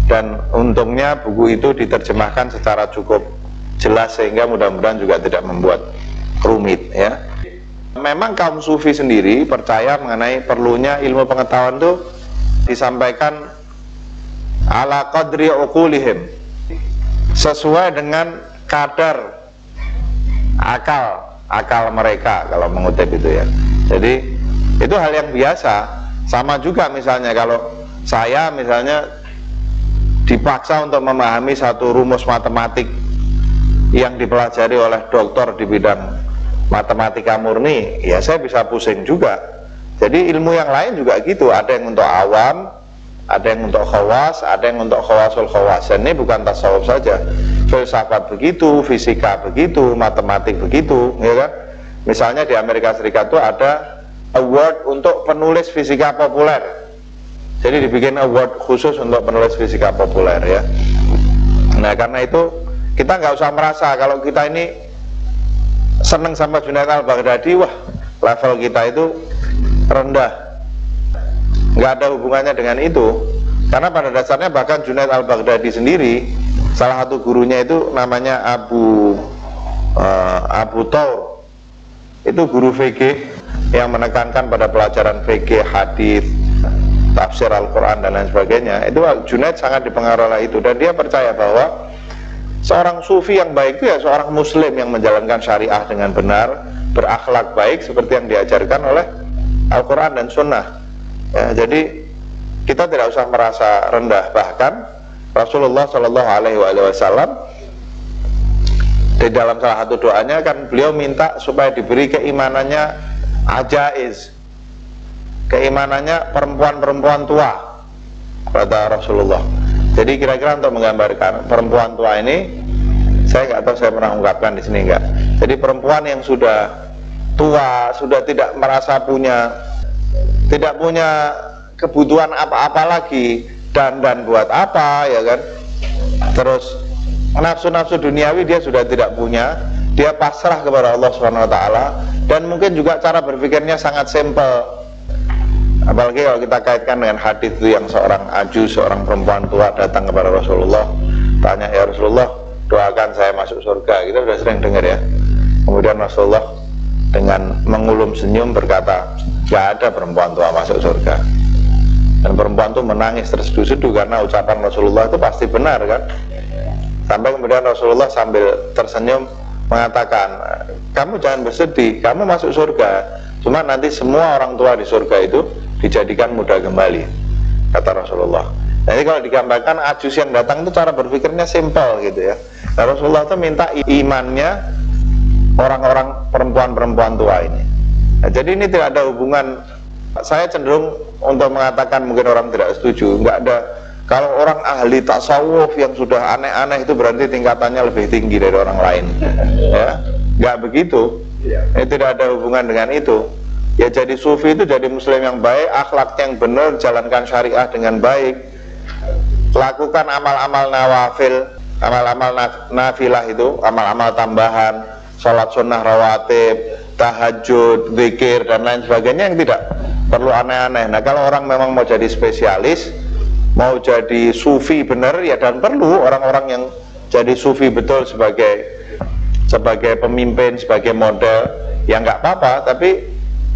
Dan untungnya buku itu diterjemahkan secara cukup jelas sehingga mudah-mudahan juga tidak membuat rumit ya. Memang kaum sufi sendiri percaya mengenai perlunya ilmu pengetahuan itu disampaikan ala qadri uqulihim, sesuai dengan kadar akal mereka kalau mengutip itu ya. Jadi itu hal yang biasa. Sama juga misalnya kalau saya misalnya dipaksa untuk memahami satu rumus matematik yang dipelajari oleh doktor di bidang matematika murni, ya saya bisa pusing juga. Jadi ilmu yang lain juga gitu, ada yang untuk awam, ada yang untuk khawas, ada yang untuk khawasul khawas. Dan ini bukan tasawuf saja, filsafat begitu, fisika begitu, matematik begitu, ya kan? Misalnya di Amerika Serikat itu ada award untuk penulis fisika populer. Jadi dibikin award khusus untuk penulis fisika populer ya. Nah karena itu kita nggak usah merasa kalau kita ini seneng sama Junaid al-Baghdadi, wah level kita itu rendah. Nggak ada hubungannya dengan itu, karena pada dasarnya bahkan Junaid al-Baghdadi sendiri, salah satu gurunya itu namanya Abu Thawr, itu guru fikih yang menekankan pada pelajaran fikih, hadis, tafsir Al-Quran dan lain sebagainya. Itu Junaid sangat dipengaruhi oleh itu, dan dia percaya bahwa seorang sufi yang baik itu ya seorang muslim yang menjalankan syariah dengan benar, berakhlak baik seperti yang diajarkan oleh Al-Quran dan Sunnah. Ya, jadi kita tidak usah merasa rendah. Bahkan Rasulullah Shallallahu Alaihi Wasallam di dalam salah satu doanya kan beliau minta supaya diberi keimanannya ajaiz, keimanannya perempuan-perempuan tua, kata Rasulullah. Jadi kira-kira untuk menggambarkan perempuan tua ini, saya nggak tahu saya pernah ungkapkan di sini enggak. Jadi perempuan yang sudah tua, sudah tidak merasa tidak punya kebutuhan apa-apa lagi, dan buat apa, ya kan? Terus nafsu-nafsu duniawi dia sudah tidak punya, dia pasrah kepada Allah SWT, dan mungkin juga cara berpikirnya sangat simpel. Apalagi kalau kita kaitkan dengan hadis itu yang seorang ajuz, seorang perempuan tua datang kepada Rasulullah, tanya, ya Rasulullah, doakan saya masuk surga. Kita sudah sering dengar ya. Kemudian Rasulullah dengan mengulum senyum berkata, gak ada perempuan tua masuk surga. Dan perempuan itu menangis terseduh-seduh karena ucapan Rasulullah itu pasti benar kan. Sampai kemudian Rasulullah sambil tersenyum mengatakan, kamu jangan bersedih, kamu masuk surga, cuma nanti semua orang tua di surga itu dijadikan muda kembali, kata Rasulullah. Jadi kalau digambarkan ajus yang datang itu cara berpikirnya simpel gitu ya. Nah, Rasulullah itu minta imannya orang-orang perempuan-perempuan tua ini. Nah, jadi ini tidak ada hubungan. Saya cenderung untuk mengatakan, mungkin orang tidak setuju, nggak ada. Kalau orang ahli tasawuf yang sudah aneh-aneh itu berarti tingkatannya lebih tinggi dari orang lain, ya, nggak begitu. Ini tidak ada hubungan dengan itu. Ya, jadi sufi itu jadi muslim yang baik, akhlaknya yang benar, jalankan syariah dengan baik, lakukan amal-amal nawafil, amal-amal nafilah itu, amal-amal tambahan, sholat sunnah rawatib, tahajud, zikir, dan lain sebagainya yang tidak perlu aneh-aneh. Nah, kalau orang memang mau jadi spesialis, mau jadi sufi benar, ya, dan perlu orang-orang yang jadi sufi betul sebagai pemimpin, sebagai model, ya nggak apa-apa. Tapi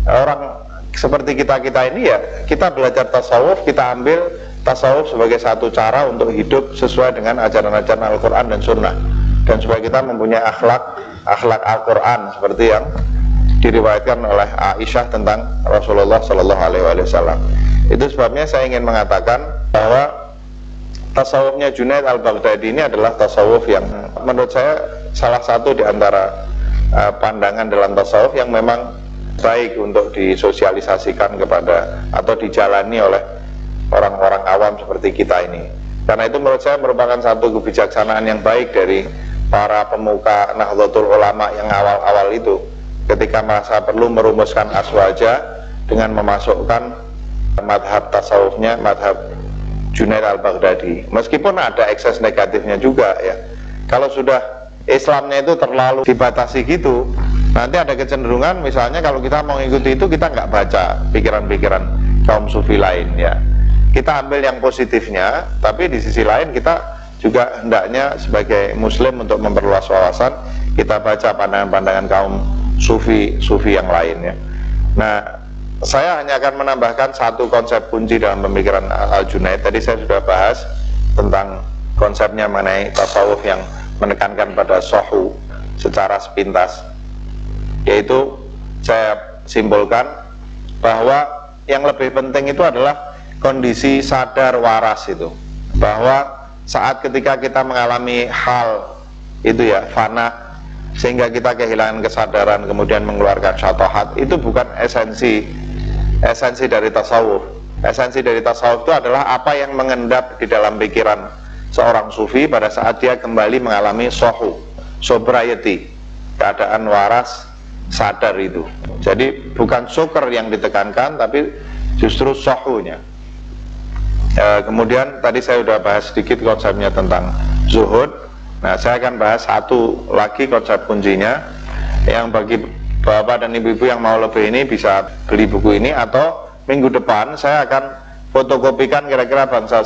orang seperti kita ini, ya kita belajar tasawuf, kita ambil tasawuf sebagai satu cara untuk hidup sesuai dengan ajaran-ajaran Al-Quran dan Sunnah, dan supaya kita mempunyai akhlak Al-Quran seperti yang diriwayatkan oleh Aisyah tentang Rasulullah Shallallahu Alaihi Wasallam. Itu sebabnya saya ingin mengatakan bahwa tasawufnya Junaid al-Baghdadi ini adalah tasawuf yang menurut saya salah satu di antara pandangan dalam tasawuf yang memang baik untuk disosialisasikan kepada atau dijalani oleh orang-orang awam seperti kita ini. Karena itu menurut saya merupakan satu kebijaksanaan yang baik dari para pemuka Nahdlatul Ulama yang awal-awal itu, ketika merasa perlu merumuskan aswaja dengan memasukkan madhab tasawufnya, madhab Junaid al-Baghdadi. Meskipun ada ekses negatifnya juga ya. Kalau sudah Islamnya itu terlalu dibatasi gitu, nanti ada kecenderungan misalnya kalau kita mau mengikuti itu, kita nggak baca pikiran-pikiran kaum sufi lain ya. Kita ambil yang positifnya, tapi di sisi lain kita juga hendaknya sebagai muslim untuk memperluas wawasan, kita baca pandangan-pandangan kaum sufi yang lain ya. Nah, saya hanya akan menambahkan satu konsep kunci dalam pemikiran Al-Junaid. Tadi saya sudah bahas tentang konsepnya mengenai tasawuf yang menekankan pada sohu secara sepintas, yaitu saya simpulkan bahwa yang lebih penting itu adalah kondisi sadar waras itu, bahwa saat ketika kita mengalami hal itu ya fana, sehingga kita kehilangan kesadaran kemudian mengeluarkan syatohat, itu bukan esensi dari tasawuf. Esensi dari tasawuf itu adalah apa yang mengendap di dalam pikiran seorang sufi pada saat dia kembali mengalami sobriety, keadaan waras, sadar itu. Jadi bukan syukur yang ditekankan, tapi justru sohunya. Kemudian tadi saya sudah bahas sedikit konsepnya tentang zuhud. Nah, saya akan bahas satu lagi konsep kuncinya, yang bagi bapak dan ibu-ibu yang mau lebih ini bisa beli buku ini, atau minggu depan saya akan fotokopikan kira-kira bangsa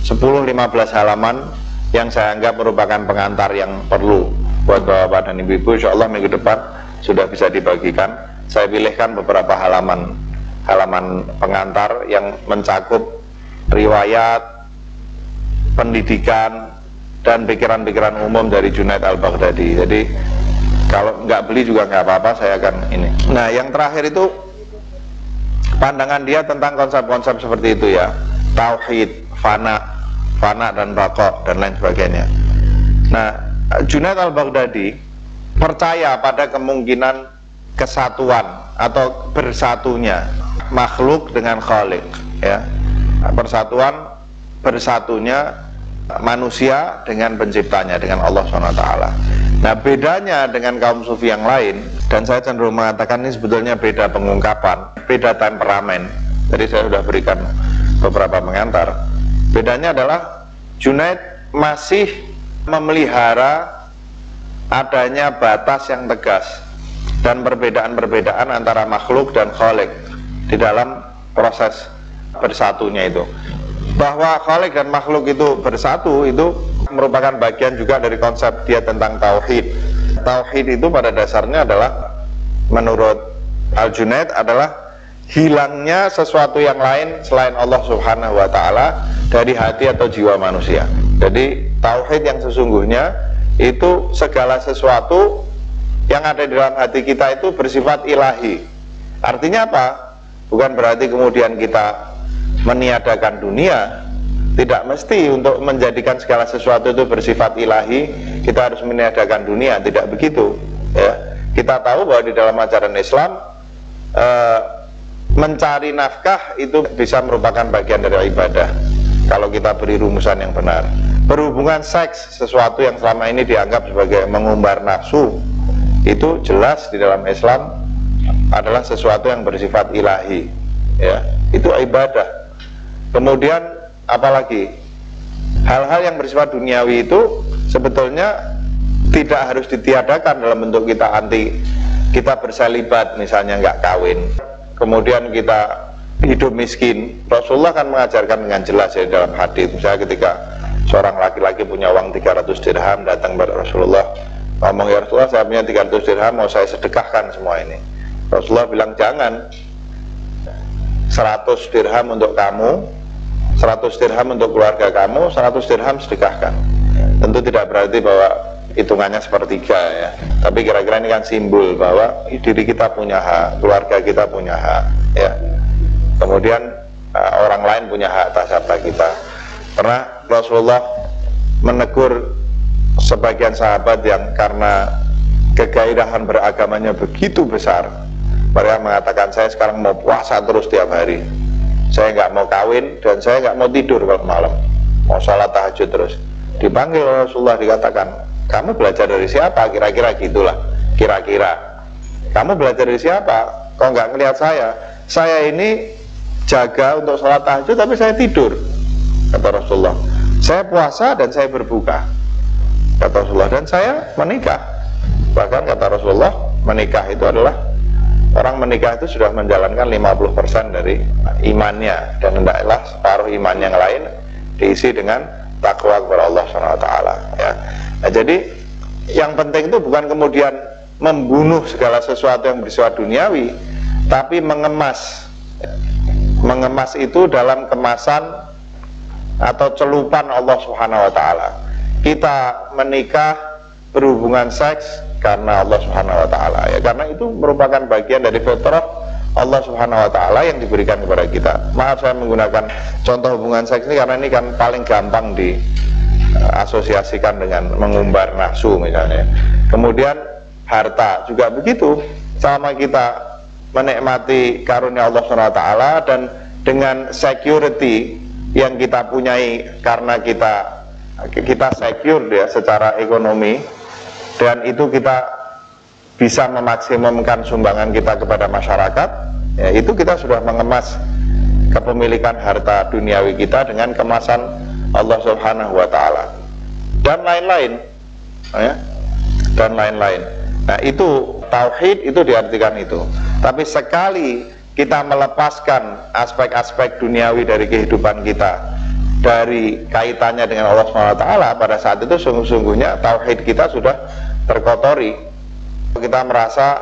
10-15 halaman yang saya anggap merupakan pengantar yang perlu buat bapak dan ibu-ibu. Insya Allah minggu depan sudah bisa dibagikan. Saya pilihkan beberapa halaman pengantar yang mencakup riwayat, pendidikan, dan pikiran-pikiran umum dari Junaid al-Baghdadi. Jadi kalau nggak beli juga nggak apa-apa, saya akan ini. Nah, yang terakhir itu pandangan dia tentang konsep-konsep seperti itu ya, tauhid, fana dan baqa dan lain sebagainya. Nah, Junaid al-Baghdadi percaya pada kemungkinan kesatuan atau bersatunya makhluk dengan khalik ya, bersatunya manusia dengan penciptanya, dengan Allah SWT. Nah, bedanya dengan kaum sufi yang lain, dan saya cenderung mengatakan ini sebetulnya beda pengungkapan, beda temperamen. Jadi saya sudah berikan beberapa pengantar. Bedanya adalah Junaid masih memelihara adanya batas yang tegas dan perbedaan-perbedaan antara makhluk dan khalik di dalam proses bersatunya itu. Bahwa khalik dan makhluk itu bersatu itu merupakan bagian juga dari konsep dia tentang tauhid. Tauhid itu pada dasarnya adalah, menurut Al-Junaid, adalah hilangnya sesuatu yang lain selain Allah Subhanahu wa ta'ala dari hati atau jiwa manusia. Jadi tauhid yang sesungguhnya itu segala sesuatu yang ada di dalam hati kita itu bersifat ilahi. Artinya apa? Bukan berarti kemudian kita meniadakan dunia. Tidak mesti untuk menjadikan segala sesuatu itu bersifat ilahi kita harus meniadakan dunia, tidak begitu ya. Kita tahu bahwa di dalam ajaran Islam mencari nafkah itu bisa merupakan bagian dari ibadah kalau kita beri rumusan yang benar. Berhubungan seks, sesuatu yang selama ini dianggap sebagai mengumbar nafsu, itu jelas di dalam Islam adalah sesuatu yang bersifat ilahi ya, itu ibadah. Kemudian apalagi hal-hal yang bersifat duniawi itu sebetulnya tidak harus ditiadakan dalam bentuk kita bersalibat, misalnya nggak kawin, kemudian kita hidup miskin. Rasulullah kan mengajarkan dengan jelas ya dalam hadis, misalnya ketika seorang laki-laki punya uang 300 dirham datang kepada Rasulullah, ngomong, ya Rasulullah, saya punya 300 dirham, mau saya sedekahkan semua ini. Rasulullah bilang, jangan, 100 dirham untuk kamu, 100 dirham untuk keluarga kamu, 100 dirham sedekahkan. Tentu tidak berarti bahwa hitungannya sepertiga ya, tapi kira-kira ini kan simbol bahwa diri kita punya hak, keluarga kita punya hak ya, kemudian orang lain punya hak atas harta kita. Karena Rasulullah menegur sebagian sahabat yang karena kegairahan beragamanya begitu besar, mereka mengatakan, saya sekarang mau puasa terus tiap hari, saya nggak mau kawin dan saya nggak mau tidur kalau malam, mau sholat tahajud terus. Dipanggil Rasulullah, dikatakan, kamu belajar dari siapa? Kira-kira gitulah, kira-kira kamu belajar dari siapa? Kok nggak ngelihat saya? Saya ini jaga untuk sholat tahajud tapi saya tidur, kata Rasulullah. Saya puasa dan saya berbuka, kata Rasulullah, dan saya menikah. Bahkan kata Rasulullah, menikah itu adalah, orang menikah itu sudah menjalankan 50% dari imannya, dan hendaklah separuh iman yang lain diisi dengan takwa kepada Allah SWT ya. Nah, jadi yang penting itu bukan kemudian membunuh segala sesuatu yang bersifat duniawi, tapi mengemas itu dalam kemasan atau celupan Allah SWT. Kita menikah, berhubungan seks karena Allah Subhanahu wa ta'ala ya, karena itu merupakan bagian dari fitrah Allah Subhanahu wa ta'ala yang diberikan kepada kita. Maaf saya menggunakan contoh hubungan seks ini karena ini kan paling gampang diasosiasikan dengan mengumbar nafsu misalnya. Kemudian harta juga begitu, sama kita menikmati karunia Allah Subhanahu wa ta'ala dan dengan security yang kita punyai karena kita secure ya secara ekonomi, dan itu kita bisa memaksimumkan sumbangan kita kepada masyarakat ya, itu kita sudah mengemas kepemilikan harta duniawi kita dengan kemasan Allah Subhanahu wa ta'ala dan lain-lain ya, dan lain-lain. Nah, itu tauhid, itu diartikan itu. Tapi sekali kita melepaskan aspek-aspek duniawi dari kehidupan kita dari kaitannya dengan Allah SWT, pada saat itu sungguh-sungguhnya tauhid kita sudah terkotori. Kita merasa,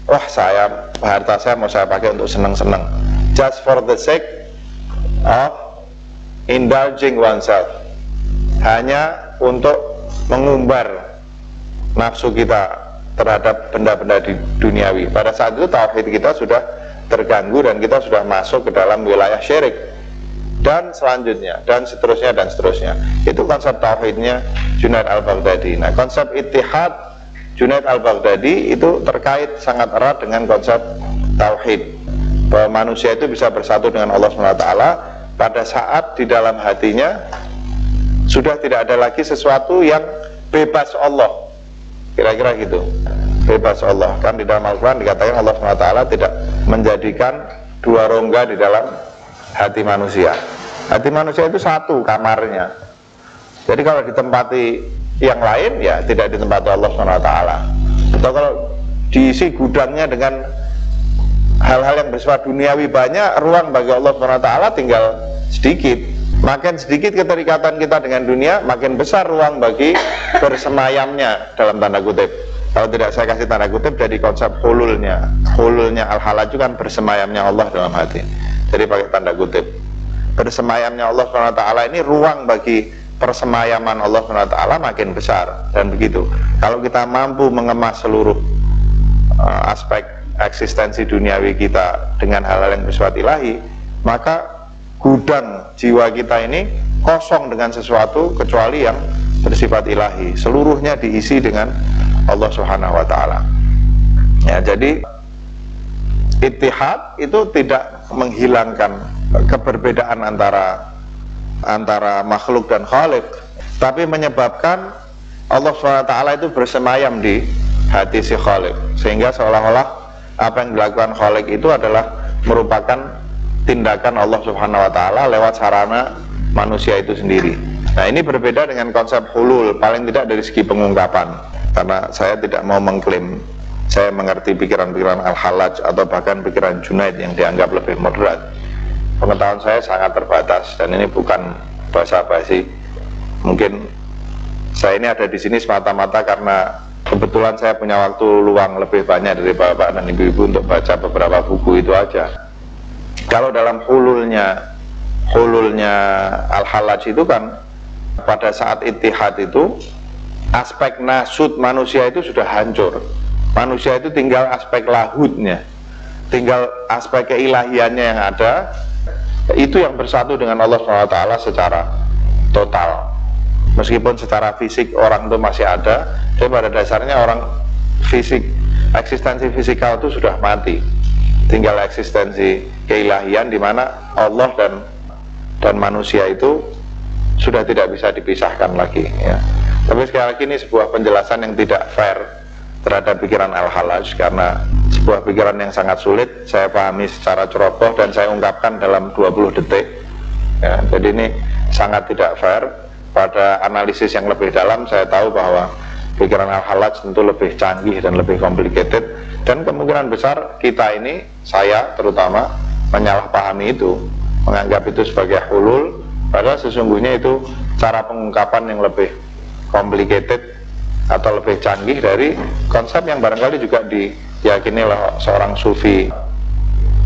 wah, harta saya mau saya pakai untuk senang-senang, just for the sake of indulging oneself, hanya untuk mengumbar nafsu kita terhadap benda-benda di duniawi. Pada saat itu tauhid kita sudah terganggu dan kita sudah masuk ke dalam wilayah syirik, dan selanjutnya dan seterusnya. Itu konsep tauhidnya Junaid al-Baghdadi. Nah, konsep ittihad Junaid al-Baghdadi itu terkait sangat erat dengan konsep tauhid, bahwa manusia itu bisa bersatu dengan Allah SWT pada saat di dalam hatinya sudah tidak ada lagi sesuatu yang bebas Allah, kira-kira gitu, bebas Allah. Kan di dalam Al-Quran dikatakan Allah SWT tidak menjadikan dua rongga di dalam hati manusia. Hati manusia itu satu kamarnya. Jadi kalau ditempati yang lain, ya tidak ditempati Allah SWT. Atau kalau diisi gudangnya dengan hal-hal yang bersifat duniawi banyak, ruang bagi Allah SWT tinggal sedikit. Makin sedikit keterikatan kita dengan dunia, makin besar ruang bagi bersemayamnya, dalam tanda kutip. Kalau tidak saya kasih tanda kutip, jadi konsep hululnya al-halaj itu kan bersemayamnya Allah dalam hati. Jadi pakai tanda kutip. Bersemayamnya Allah SWT ini ruang bagi persemayaman Allah SWT makin besar. Dan begitu, kalau kita mampu mengemas seluruh aspek eksistensi duniawi kita dengan hal-hal yang bersifat ilahi, maka gudang jiwa kita ini kosong dengan sesuatu kecuali yang bersifat ilahi. Seluruhnya diisi dengan Allah Subhanahu wa Ta'ala. Ya, jadi ittihad itu tidak menghilangkan keberbedaan antara makhluk dan khalik, tapi menyebabkan Allah SWT itu bersemayam di hati si khalik, sehingga seolah-olah apa yang dilakukan khalik itu adalah merupakan tindakan Allah Subhanahu wa Ta'ala lewat sarana manusia itu sendiri. Nah, ini berbeda dengan konsep hulul, paling tidak dari segi pengungkapan, karena saya tidak mau mengklaim saya mengerti pikiran-pikiran al-halaj atau bahkan pikiran Junaid yang dianggap lebih moderat. Pengetahuan saya sangat terbatas dan ini bukan basa-basi. Mungkin saya ini ada di sini semata-mata karena kebetulan saya punya waktu luang lebih banyak dari bapak dan ibu-ibu untuk baca beberapa buku itu aja. Kalau dalam hululnya al-halaj itu kan pada saat ittihad itu aspek nasud manusia itu sudah hancur. Manusia itu tinggal aspek lahudnya, tinggal aspek keilahiannya yang ada, itu yang bersatu dengan Allah SWT secara total. Meskipun secara fisik orang itu masih ada, tapi pada dasarnya orang fisik, eksistensi fisikal itu sudah mati. Tinggal eksistensi keilahian di mana Allah dan manusia itu sudah tidak bisa dipisahkan lagi, ya. Tapi sekali lagi ini sebuah penjelasan yang tidak fair terhadap pikiran al-halaj, karena sebuah pikiran yang sangat sulit saya pahami secara ceroboh dan saya ungkapkan dalam 20 detik, ya. Jadi ini sangat tidak fair. Pada analisis yang lebih dalam saya tahu bahwa pikiran al-halaj tentu lebih canggih dan lebih complicated, dan kemungkinan besar kita ini, saya terutama, menyalahpahami itu, menganggap itu sebagai hulul, padahal sesungguhnya itu cara pengungkapan yang lebih complicated atau lebih canggih dari konsep yang barangkali juga diyakini oleh seorang sufi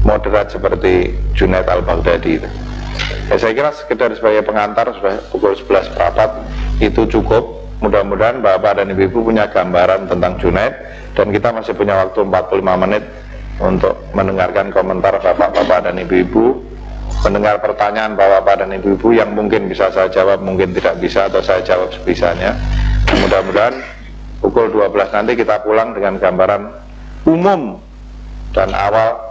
moderat seperti Junaid al-Baghdadi. Ya, saya kira sekedar sebagai pengantar, sudah pukul 11.04 itu cukup. Mudah-mudahan bapak dan ibu-ibu punya gambaran tentang Junaid, dan kita masih punya waktu 45 menit untuk mendengarkan komentar bapak-bapak dan ibu-ibu, mendengar pertanyaan bapak-bapak dan ibu-ibu yang mungkin bisa saya jawab, mungkin tidak bisa, atau saya jawab sebisanya. Mudah-mudahan pukul 12 nanti kita pulang dengan gambaran umum dan awal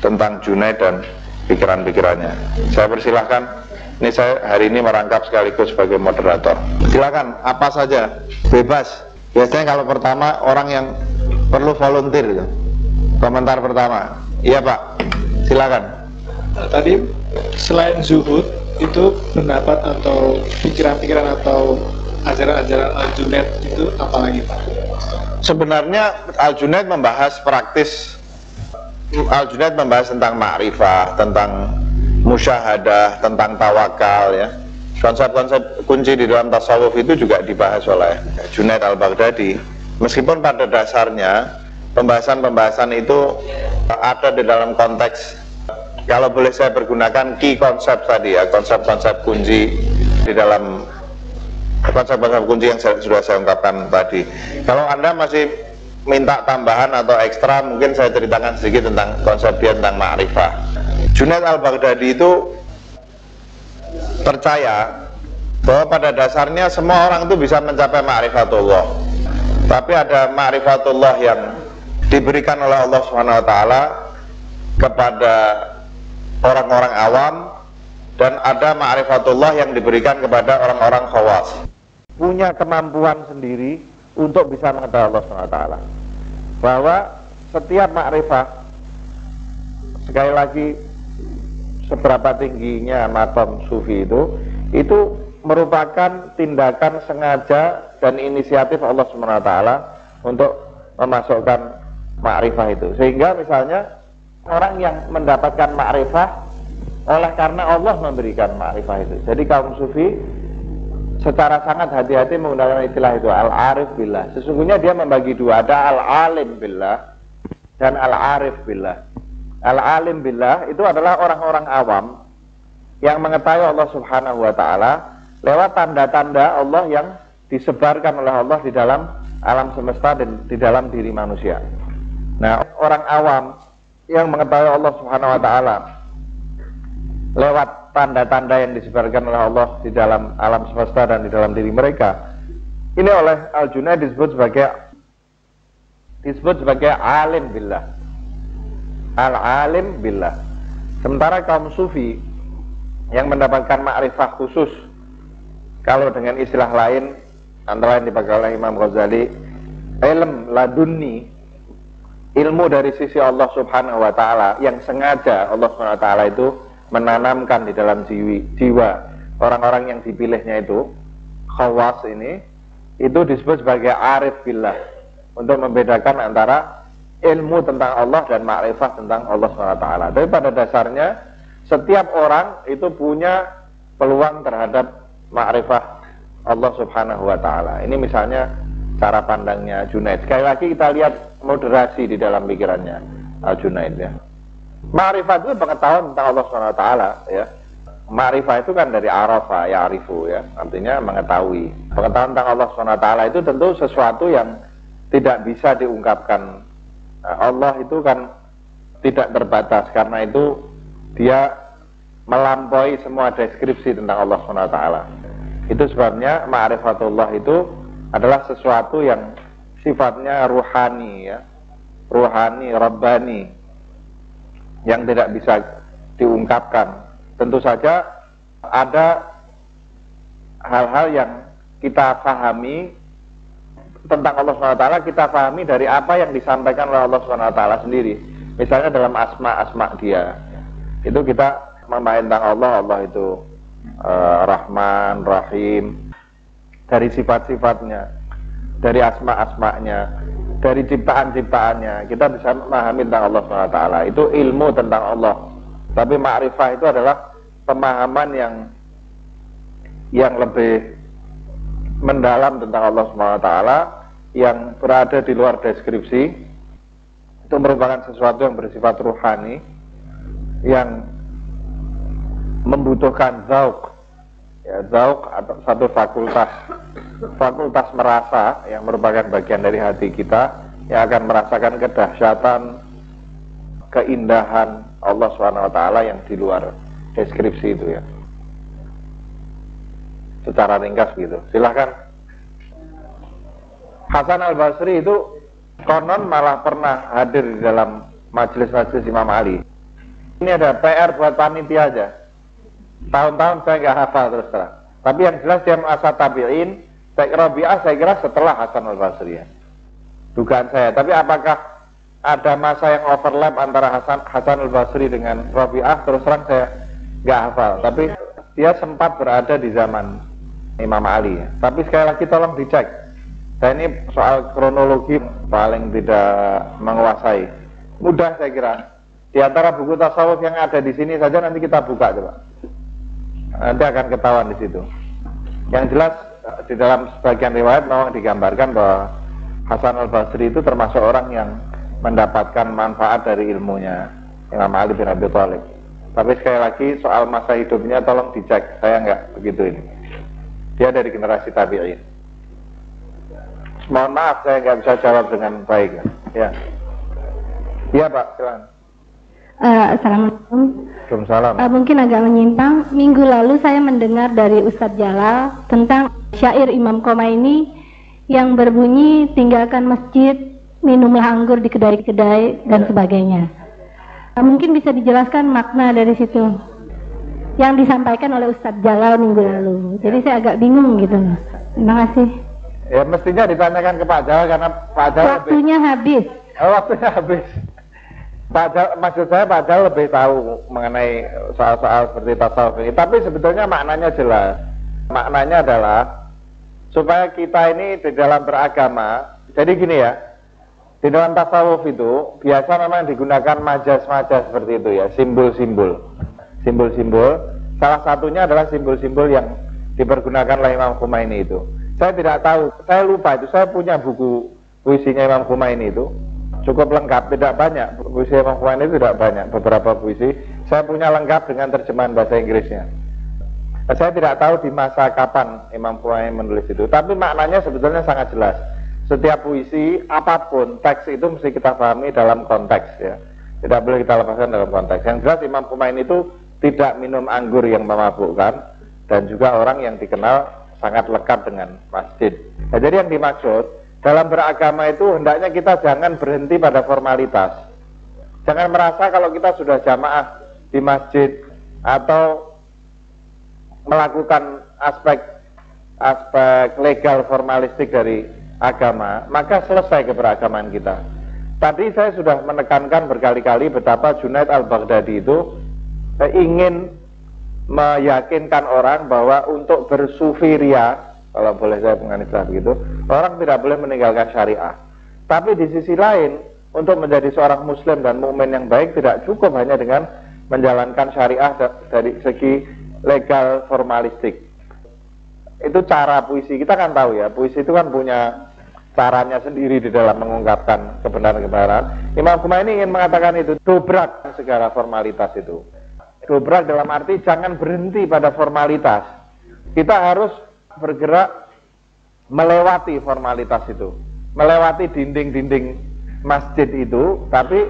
tentang Junaid dan pikiran-pikirannya. Saya persilahkan, ini saya hari ini merangkap sekaligus sebagai moderator. Silakan, apa saja, bebas. Biasanya kalau pertama orang yang perlu volunteer gitu. Komentar pertama. Iya Pak, silakan. Tadi selain zuhud itu pendapat atau pikiran-pikiran atau ajaran-ajaran Al-Junaid itu apa lagi Pak? Sebenarnya Al-Junaid membahas praktis. Al-Junaid membahas tentang ma'rifah, tentang musyahadah, tentang tawakal, ya. Konsep-konsep kunci di dalam tasawuf itu juga dibahas oleh Junaid al-Baghdadi. Meskipun pada dasarnya pembahasan-pembahasan itu ada di dalam konteks, kalau boleh saya pergunakan key konsep tadi, ya, konsep-konsep kunci di dalam konsep-konsep kunci yang sudah saya ungkapkan tadi. Kalau Anda masih minta tambahan atau ekstra, mungkin saya ceritakan sedikit tentang konsep dia tentang ma'rifah. Junaid al-Baghdadi itu percaya bahwa pada dasarnya semua orang itu bisa mencapai ma'rifatullah, tapi ada ma'rifatullah yang diberikan oleh Allah SWT kepada orang-orang awam, dan ada ma'rifatullah yang diberikan kepada orang-orang khawas, punya kemampuan sendiri untuk bisa mengetahui Allah SWT. Bahwa setiap ma'rifah, sekali lagi, seberapa tingginya maqam sufi itu merupakan tindakan sengaja dan inisiatif Allah SWT untuk memasukkan ma'rifah itu. Sehingga misalnya orang yang mendapatkan ma'rifah oleh karena Allah memberikan ma'rifah itu. Jadi kaum sufi secara sangat hati-hati menggunakan istilah itu, al-arif billah. Sesungguhnya dia membagi dua, ada al-alim billah dan al-arif billah. Al-alim billah itu adalah orang-orang awam yang mengetahui Allah Subhanahu wa ta'ala lewat tanda-tanda Allah yang disebarkan oleh Allah di dalam alam semesta dan di dalam diri manusia. Nah, orang awam yang mengetahui Allah Subhanahu wa ta'ala lewat tanda-tanda yang disebarkan oleh Allah di dalam alam semesta dan di dalam diri mereka, ini oleh Al-Junaid disebut sebagai alim billah, al-alim billah. Sementara kaum sufi yang mendapatkan ma'rifah khusus, kalau dengan istilah lain antara yang dipakai oleh Imam Ghazali, ilm ladunni, ilmu dari sisi Allah Subhanahu wa ta'ala yang sengaja Allah Subhanahu wa ta'ala itu menanamkan di dalam jiwa orang-orang yang dipilihnya itu, khawas ini, itu disebut sebagai arif billah, untuk membedakan antara ilmu tentang Allah dan ma'rifah tentang Allah SWT. Tapi pada dasarnya setiap orang itu punya peluang terhadap ma'rifah Allah Subhanahu wa ta'ala. Ini misalnya cara pandangnya Junaid. Sekali lagi kita lihat moderasi di dalam pikirannya Junaid ya. Ma'rifah itu pengetahuan tentang Allah SWT ya. Ma'rifah itu kan dari arafa, ya'rifu ya, artinya mengetahui. Pengetahuan tentang Allah SWT itu tentu sesuatu yang tidak bisa diungkapkan. Allah itu kan tidak terbatas, karena itu dia melampaui semua deskripsi tentang Allah SWT. Itu sebabnya ma'rifatullah itu adalah sesuatu yang sifatnya ruhani ya, ruhani, rabbani, yang tidak bisa diungkapkan. Tentu saja ada hal-hal yang kita pahami tentang Allah SWT, kita pahami dari apa yang disampaikan oleh Allah SWT sendiri. Misalnya dalam asma dia, itu kita memahami tentang Allah itu Rahman, Rahim, dari sifat-sifatnya, dari asma-asmanya, dari ciptaan-ciptaannya, kita bisa memahami tentang Allah SWT. Itu ilmu tentang Allah. Tapi ma'rifah itu adalah pemahaman yang lebih mendalam tentang Allah SWT, yang berada di luar deskripsi. Itu merupakan sesuatu yang bersifat ruhani, yang membutuhkan zauq ya, zauq atau satu fakultas merasa, yang merupakan bagian dari hati kita, yang akan merasakan kedahsyatan, keindahan Allah SWT yang di luar deskripsi itu ya. Secara ringkas gitu. Silahkan. Hasan al-Basri itu konon malah pernah hadir di dalam majelis-majelis Imam Ali. Ini ada PR buat panitia aja. Tahun-tahun saya nggak hafal terus terang. Tapi yang jelas dia masa tabi'in, Rabi'ah saya kira setelah Hasan al-Basri ya. Dugaan saya. Tapi apakah ada masa yang overlap antara Hasan al-Basri dengan Rabi'ah, terus terang saya nggak hafal. Tapi dia sempat berada di zaman Imam Ali ya. Tapi sekali lagi tolong dicek. Saya ini soal kronologi paling tidak menguasai. Mudah saya kira. Di antara buku tasawuf yang ada di sini saja nanti kita buka coba. Nanti akan ketahuan di situ. Yang jelas di dalam sebagian riwayat memang digambarkan bahwa Hasan al-Basri itu termasuk orang yang mendapatkan manfaat dari ilmunya Imam Ali bin Abi Thalib. Tapi sekali lagi soal masa hidupnya tolong dicek. Saya nggak begitu ini. Dia dari generasi tabi'in. Mohon maaf saya nggak bisa jawab dengan baik. Ya. Iya Pak, silakan. Assalamualaikum. Waalaikumsalam. Mungkin agak menyimpang. Minggu lalu saya mendengar dari Ustadz Jalal tentang syair Imam Khomeini yang berbunyi tinggalkan masjid, minumlah anggur di kedai-kedai dan sebagainya. Mungkin bisa dijelaskan makna dari situ yang disampaikan oleh Ustadz Jalal minggu lalu. Jadi saya agak bingung gitu. Terima kasih. Ya mestinya ditanyakan ke Pak Jalal karena Pak Jalal waktunya habis. Waktunya habis. Maksud saya Pak Jalal lebih tahu mengenai soal-soal seperti tasawuf ini. Tapi sebetulnya maknanya jelas. Maknanya adalah supaya kita ini di dalam beragama. Jadi gini ya, di dalam tasawuf itu biasa memang digunakan majas-majas seperti itu ya, simbol-simbol. Simbol-simbol. Salah satunya adalah simbol-simbol yang dipergunakan oleh Imam Khomeini itu. Saya tidak tahu, saya lupa itu. Saya punya buku puisinya Imam Khomeini itu. Cukup lengkap, tidak banyak. Puisi Imam Khomeini itu tidak banyak, beberapa puisi. Saya punya lengkap dengan terjemahan bahasa Inggrisnya. Saya tidak tahu di masa kapan Imam Khomeini menulis itu, tapi maknanya sebetulnya sangat jelas. Setiap puisi, apapun, teks itu mesti kita pahami dalam konteks ya. Tidak boleh kita lepaskan dalam konteks. Yang jelas Imam Khomeini itu tidak minum anggur yang memabukkan, dan juga orang yang dikenal sangat lekat dengan masjid. Nah, jadi yang dimaksud dalam beragama itu hendaknya kita jangan berhenti pada formalitas. Jangan merasa kalau kita sudah jamaah di masjid atau melakukan aspek legal formalistik dari agama, maka selesai keberagaman kita. Tadi saya sudah menekankan berkali-kali betapa Junaid al-Baghdadi itu ingin meyakinkan orang bahwa untuk bersufi ria, kalau boleh saya menganalisa begitu, orang tidak boleh meninggalkan syariah. Tapi di sisi lain, untuk menjadi seorang muslim dan mukmin yang baik tidak cukup hanya dengan menjalankan syariah dari segi legal formalistik. Itu cara puisi, kita kan tahu ya, puisi itu kan punya caranya sendiri di dalam mengungkapkan kebenaran-kebenaran. Imam Khomeini ingin mengatakan itu, dobrak segala formalitas itu. Dobrak dalam arti jangan berhenti pada formalitas. Kita harus bergerak melewati formalitas itu, melewati dinding-dinding masjid itu, tapi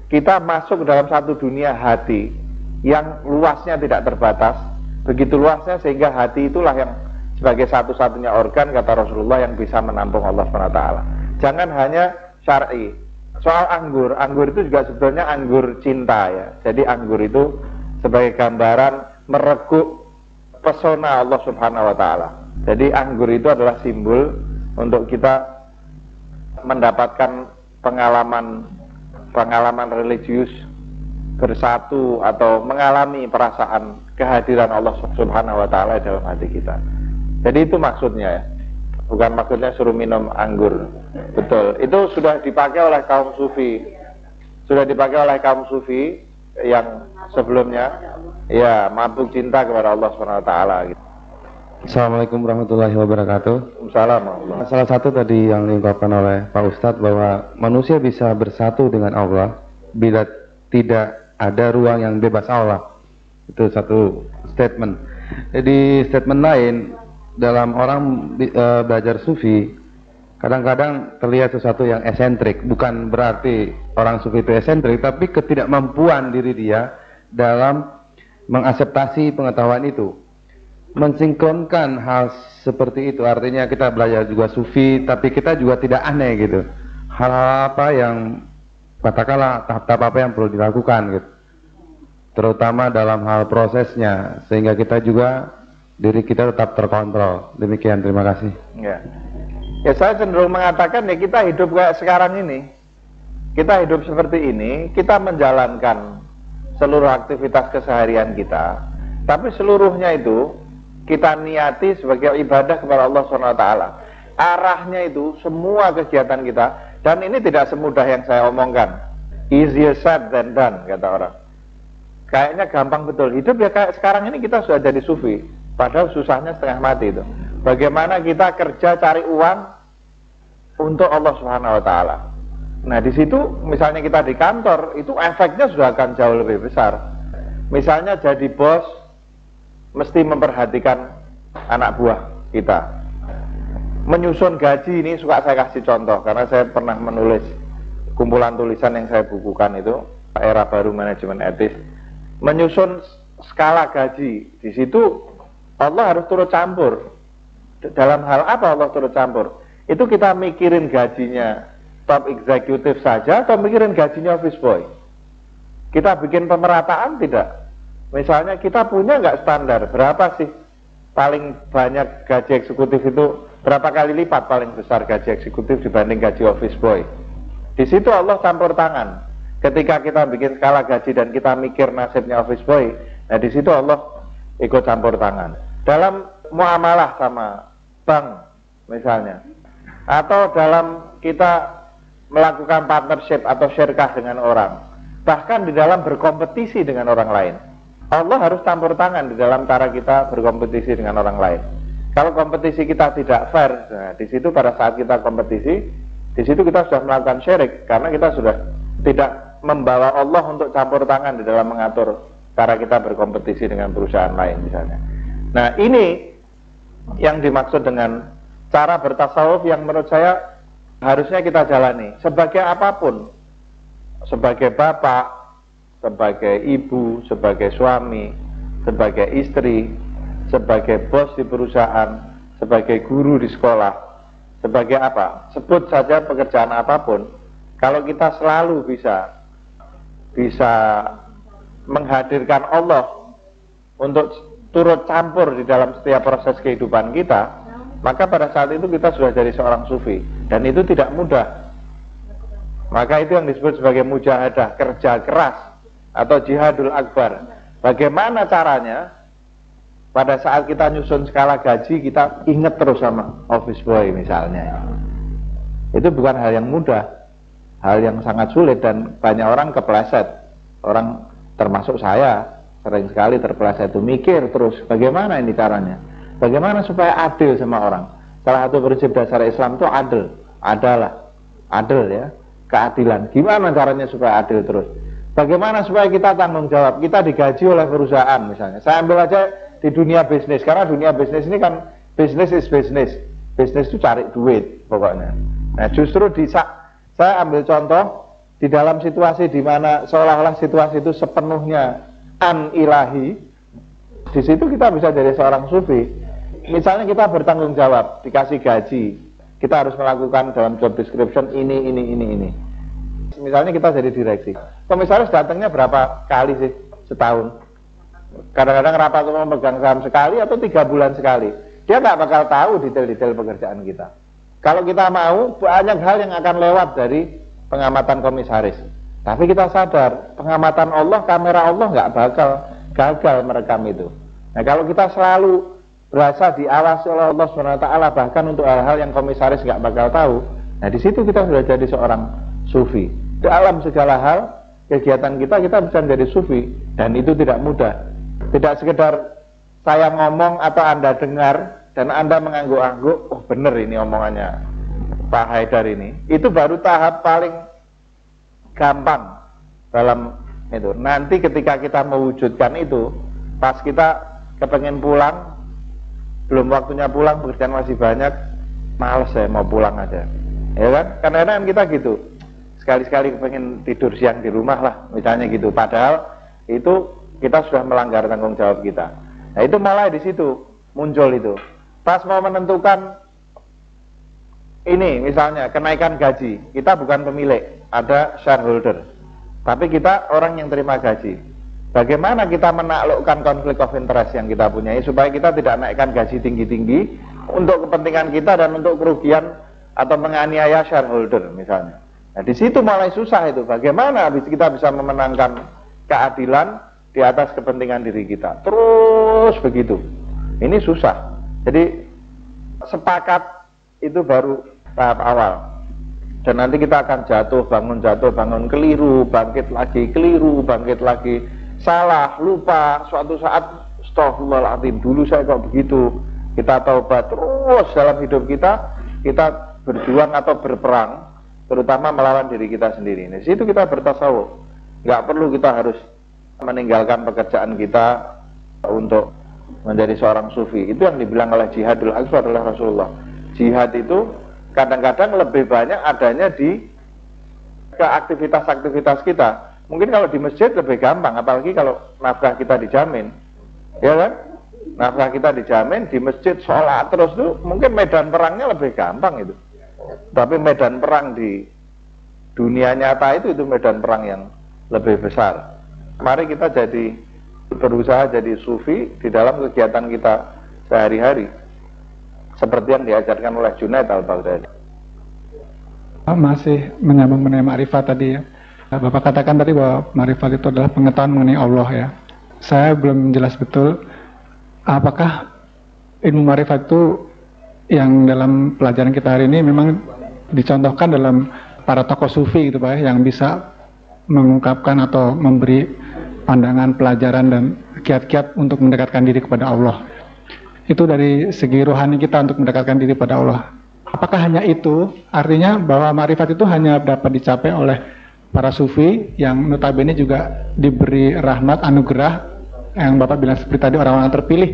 kita masuk dalam satu dunia hati yang luasnya tidak terbatas, begitu luasnya sehingga hati itulah yang sebagai satu-satunya organ, kata Rasulullah, yang bisa menampung Allah SWT. Jangan hanya syar'i. Soal anggur, anggur itu juga sebetulnya anggur cinta ya. Jadi anggur itu sebagai gambaran mereguk pesona Allah Subhanahu wa Ta'ala. Jadi anggur itu adalah simbol untuk kita mendapatkan pengalaman religius bersatu atau mengalami perasaan kehadiran Allah Subhanahu wa Ta'ala dalam hati kita. Jadi itu maksudnya ya. Bukan maksudnya suruh minum anggur. Betul. Itu sudah dipakai oleh kaum sufi. Sudah dipakai oleh kaum sufi yang sebelumnya ya mabuk cinta kepada Allah SWT gitu. Assalamualaikum warahmatullahi wabarakatuh. Assalamualaikum. Salah satu tadi yang diungkapkan oleh Pak Ustadz bahwa manusia bisa bersatu dengan Allah bila tidak ada ruang yang bebas Allah. Itu satu statement. Jadi statement lain, dalam orang belajar sufi kadang-kadang terlihat sesuatu yang esentrik. Bukan berarti orang sufi itu esentrik, tapi ketidakmampuan diri dia dalam mengakseptasi pengetahuan itu, mensinkronkan hal seperti itu. Artinya kita belajar juga sufi, tapi kita juga tidak aneh gitu. Hal-hal apa yang, katakanlah tahap-tahap apa yang perlu dilakukan gitu, terutama dalam hal prosesnya, sehingga kita juga diri kita tetap terkontrol. Demikian, terima kasih. Ya saya cenderung mengatakan ya kita hidup kayak sekarang ini. Kita hidup seperti ini, kita menjalankan seluruh aktivitas keseharian kita, tapi seluruhnya itu kita niati sebagai ibadah kepada Allah SWT. Arahnya itu semua kegiatan kita, dan ini tidak semudah yang saya omongkan. Easier said than done, kata orang. Kayaknya gampang betul. Hidup ya kayak sekarang ini kita sudah jadi sufi, padahal susahnya setengah mati itu. Bagaimana kita kerja cari uang untuk Allah Subhanahu wa Ta'ala. Nah, di situ misalnya kita di kantor, itu efeknya sudah akan jauh lebih besar. Misalnya jadi bos, mesti memperhatikan anak buah. kita. Menyusun gaji ini suka saya kasih contoh karena saya pernah menulis kumpulan tulisan yang saya bukukan itu, Era Baru Manajemen Etis. Menyusun skala gaji, di situ Allah harus turut campur. Dalam hal apa Allah turut campur? Itu kita mikirin gajinya top eksekutif saja atau mikirin gajinya office boy? Kita bikin pemerataan tidak? Misalnya kita punya nggak standar, berapa sih paling banyak gaji eksekutif itu, berapa kali lipat paling besar gaji eksekutif dibanding gaji office boy? Di situ Allah campur tangan. Ketika kita bikin skala gaji dan kita mikir nasibnya office boy, nah di situ Allah ikut campur tangan. Dalam muamalah sama bank misalnya, atau dalam kita melakukan partnership atau syirkah dengan orang, bahkan di dalam berkompetisi dengan orang lain, Allah harus campur tangan di dalam cara kita berkompetisi dengan orang lain. Kalau kompetisi kita tidak fair, nah di situ pada saat kita kompetisi, di situ kita sudah melakukan syirik karena kita sudah tidak membawa Allah untuk campur tangan di dalam mengatur cara kita berkompetisi dengan perusahaan lain misalnya. Nah ini yang dimaksud dengan cara bertasawuf yang menurut saya harusnya kita jalani sebagai apapun, sebagai bapak, sebagai ibu, sebagai suami, sebagai istri, sebagai bos di perusahaan, sebagai guru di sekolah, sebagai apa? Sebut saja pekerjaan apapun. Kalau kita selalu bisa menghadirkan Allah untuk turut campur di dalam setiap proses kehidupan kita, maka pada saat itu kita sudah jadi seorang sufi, dan itu tidak mudah. Maka itu yang disebut sebagai mujahadah, kerja keras atau jihadul akbar. Bagaimana caranya? Pada saat kita nyusun skala gaji, kita ingat terus sama office boy misalnya. Itu bukan hal yang mudah, hal yang sangat sulit, dan banyak orang kepleset. Orang termasuk saya sering sekali terpeleset itu, mikir terus bagaimana ini caranya, bagaimana supaya adil sama orang. Salah satu prinsip dasar Islam itu adil, adil ya, keadilan. Gimana caranya supaya adil terus? Bagaimana supaya kita tanggung jawab? Kita digaji oleh perusahaan misalnya. Saya ambil aja di dunia bisnis, karena dunia bisnis ini kan business is business. Bisnis itu cari duit pokoknya. Nah justru saya ambil contoh di dalam situasi di mana seolah-olah situasi itu sepenuhnya an-ilahi. Di situ kita bisa jadi seorang sufi. Misalnya kita bertanggung jawab, dikasih gaji, kita harus melakukan dalam job description ini. Misalnya kita jadi direksi, komisaris datangnya berapa kali sih setahun? Kadang-kadang rapat umum memegang saham sekali atau 3 bulan sekali. Dia nggak bakal tahu detail-detail pekerjaan kita. Kalau kita mau, banyak hal yang akan lewat dari pengamatan komisaris. Tapi kita sadar, pengamatan Allah, kamera Allah nggak bakal gagal merekam itu. Nah kalau kita selalu berasa diawasi oleh Allah SWT, bahkan untuk hal-hal yang komisaris nggak bakal tahu, nah di situ kita sudah jadi seorang sufi. Dalam segala hal kegiatan kita bisa menjadi sufi, dan itu tidak mudah. Tidak sekedar saya ngomong atau Anda dengar dan Anda mengangguk-angguk, oh bener ini omongannya Pak Haidar ini. Itu baru tahap paling gampang dalam itu. Nanti ketika kita mewujudkan itu, pas kita kepengen pulang, belum waktunya pulang, pekerjaan masih banyak, males saya mau pulang aja, ya kan? Kadang-kadang kita gitu, sekali-sekali pengen tidur siang di rumah lah misalnya gitu, padahal itu kita sudah melanggar tanggung jawab kita. Nah itu mulai di situ muncul itu. Pas mau menentukan ini misalnya kenaikan gaji, kita bukan pemilik, ada shareholder, tapi kita orang yang terima gaji. Bagaimana kita menaklukkan konflik of interest yang kita punyai supaya kita tidak naikkan gaji tinggi-tinggi untuk kepentingan kita dan untuk kerugian atau menganiaya shareholder misalnya. Nah di situ mulai susah itu. Bagaimana kita bisa memenangkan keadilan di atas kepentingan diri kita? Terus begitu. Ini susah. Jadi sepakat itu baru tahap awal. Dan nanti kita akan jatuh, bangun, keliru, bangkit lagi, keliru, bangkit lagi, salah, lupa, suatu saat astaghfirullahaladzim, dulu saya kok begitu. Kita taubat terus dalam hidup kita berjuang atau berperang, terutama melawan diri kita sendiri. Di situ kita bertasawuf. Nggak perlu kita harus meninggalkan pekerjaan kita untuk menjadi seorang sufi. Itu yang dibilang oleh jihadul akbar oleh Rasulullah. Jihad itu kadang-kadang lebih banyak adanya di ke aktivitas-aktivitas kita. Mungkin kalau di masjid lebih gampang, apalagi kalau nafkah kita dijamin, ya kan? Nafkah kita dijamin, di masjid sholat terus tuh, mungkin medan perangnya lebih gampang itu. Tapi medan perang di dunia nyata itu medan perang yang lebih besar. Mari kita berusaha jadi sufi di dalam kegiatan kita sehari-hari, seperti yang diajarkan oleh Junaid al-Baghdadi. Masih menyambung mengenai ma'rifat tadi ya. Bapak katakan tadi bahwa ma'rifat itu adalah pengetahuan mengenai Allah ya. Saya belum jelas betul apakah ilmu ma'rifat itu yang dalam pelajaran kita hari ini memang dicontohkan dalam para tokoh sufi gitu Pak ya, yang bisa mengungkapkan atau memberi pandangan, pelajaran dan kiat-kiat untuk mendekatkan diri kepada Allah. Itu dari segi rohani kita untuk mendekatkan diri pada Allah. Apakah hanya itu? Artinya bahwa ma'rifat itu hanya dapat dicapai oleh para sufi yang notabene juga diberi rahmat, anugerah yang Bapak bilang seperti tadi, orang-orang terpilih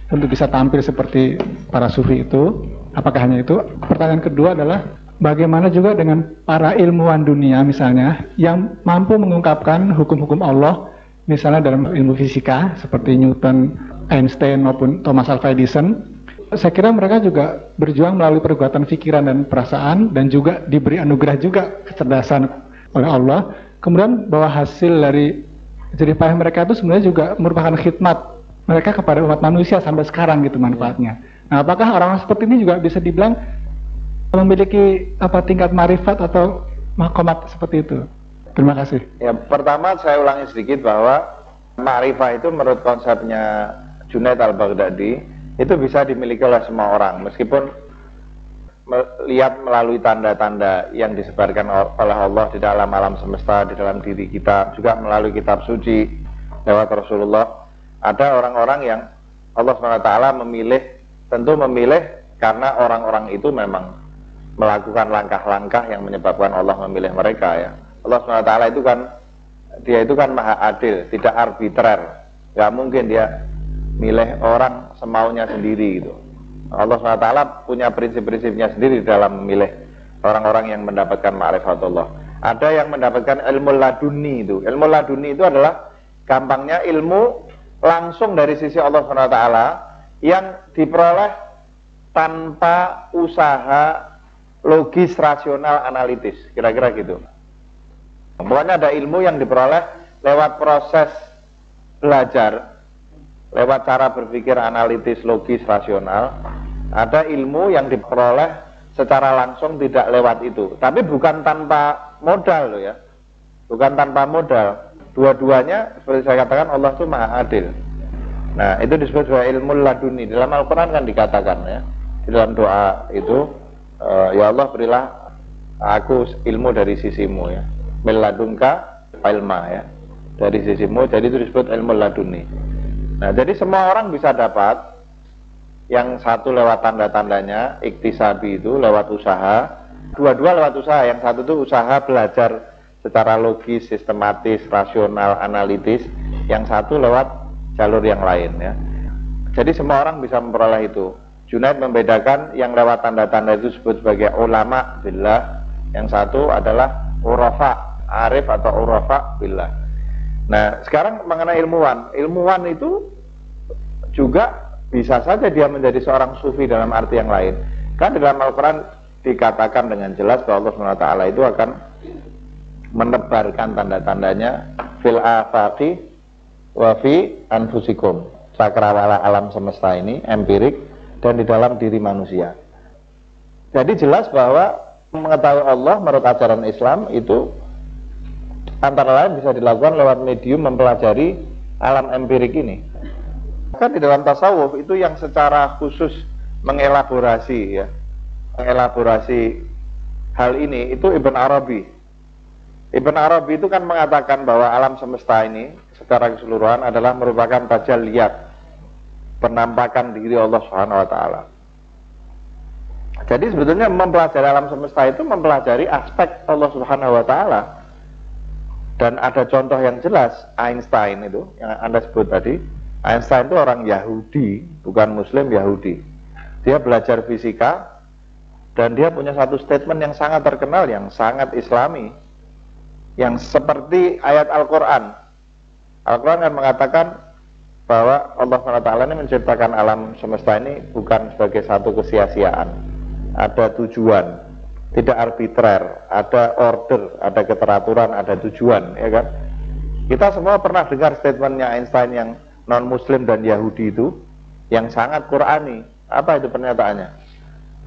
untuk bisa tampil seperti para sufi itu. Apakah hanya itu? Pertanyaan kedua adalah bagaimana juga dengan para ilmuwan dunia misalnya yang mampu mengungkapkan hukum-hukum Allah, misalnya dalam ilmu fisika seperti Newton, Einstein maupun Thomas Alva Edison. Saya kira mereka juga berjuang melalui perbuatan pikiran dan perasaan dan juga diberi anugerah juga kecerdasan oleh Allah. Kemudian bahwa hasil dari jerih payah mereka itu sebenarnya juga merupakan khidmat mereka kepada umat manusia sampai sekarang gitu manfaatnya. Nah, apakah orang-orang seperti ini juga bisa dibilang memiliki tingkat marifat atau makomat seperti itu? Terima kasih. Ya, pertama saya ulangi sedikit bahwa ma'rifah itu menurut konsepnya Junaid al-Baghdadi itu bisa dimiliki oleh semua orang, meskipun melihat melalui tanda-tanda yang disebarkan oleh Allah di dalam alam semesta, di dalam diri kita, juga melalui kitab suci lewat Rasulullah. Ada orang-orang yang Allah SWT memilih, tentu memilih karena orang-orang itu memang melakukan langkah-langkah yang menyebabkan Allah memilih mereka ya. Allah SWT itu kan, dia itu kan maha adil, tidak arbitrer, gak mungkin dia milih orang semaunya sendiri gitu. Allah SWT punya prinsip-prinsipnya sendiri dalam memilih orang-orang yang mendapatkan ma'rifatullah. Ada yang mendapatkan ilmu laduni itu. Ilmu laduni itu adalah gampangnya ilmu langsung dari sisi Allah SWT yang diperoleh tanpa usaha logis, rasional, analitis, kira-kira gitu. Pokoknya ada ilmu yang diperoleh lewat proses belajar, lewat cara berpikir analitis, logis, rasional. Ada ilmu yang diperoleh secara langsung tidak lewat itu, tapi bukan tanpa modal loh ya, bukan tanpa modal. Dua-duanya seperti saya katakan Allah itu maha adil. Nah itu disebut sebagai ilmu laduni. Dalam Al-Quran kan dikatakan ya, di dalam doa itu ya Allah berilah aku ilmu dari sisimu ya, meladunka ilma ya, dari sisimu. Jadi itu disebut ilmu laduni. Nah, jadi semua orang bisa dapat, yang satu lewat tanda-tandanya, iktisabi itu lewat usaha, dua-dua lewat usaha, yang satu itu usaha belajar secara logis, sistematis, rasional, analitis, yang satu lewat jalur yang lain ya. Jadi semua orang bisa memperoleh itu. Junaid membedakan yang lewat tanda-tanda itu disebut sebagai ulama billah, yang satu adalah urafa, arif atau urafa billah. Nah, sekarang mengenai ilmuwan. Ilmuwan itu juga bisa saja dia menjadi seorang sufi dalam arti yang lain. Kan di dalam Al-Quran dikatakan dengan jelas bahwa Allah SWT itu akan menebarkan tanda-tandanya fil afaqi wa fi anfusikum, cakrawala alam semesta ini, empirik, dan di dalam diri manusia. Jadi jelas bahwa mengetahui Allah menurut ajaran Islam itu antara lain bisa dilakukan lewat medium mempelajari alam empirik ini. Kan di dalam tasawuf itu yang secara khusus mengelaborasi ya, mengelaborasi hal ini itu Ibn Arabi. Ibn Arabi itu kan mengatakan bahwa alam semesta ini secara keseluruhan adalah merupakan tajalliyat, penampakan diri Allah Subhanahu wa taala. Jadi sebetulnya mempelajari alam semesta itu mempelajari aspek Allah Subhanahu wa taala. Dan ada contoh yang jelas, Einstein itu yang Anda sebut tadi, Einstein itu orang Yahudi, bukan Muslim, Yahudi. Dia belajar fisika dan dia punya satu statement yang sangat terkenal, yang sangat Islami, yang seperti ayat Al-Quran. Al-Quran kan mengatakan bahwa Allah SWT ini menciptakan alam semesta ini bukan sebagai satu kesia-siaan. Ada tujuan, tidak arbitrer, ada order, ada keteraturan, ada tujuan, ya kan? Kita semua pernah dengar statementnya Einstein yang non-Muslim dan Yahudi itu, yang sangat Qurani. Apa itu pernyataannya?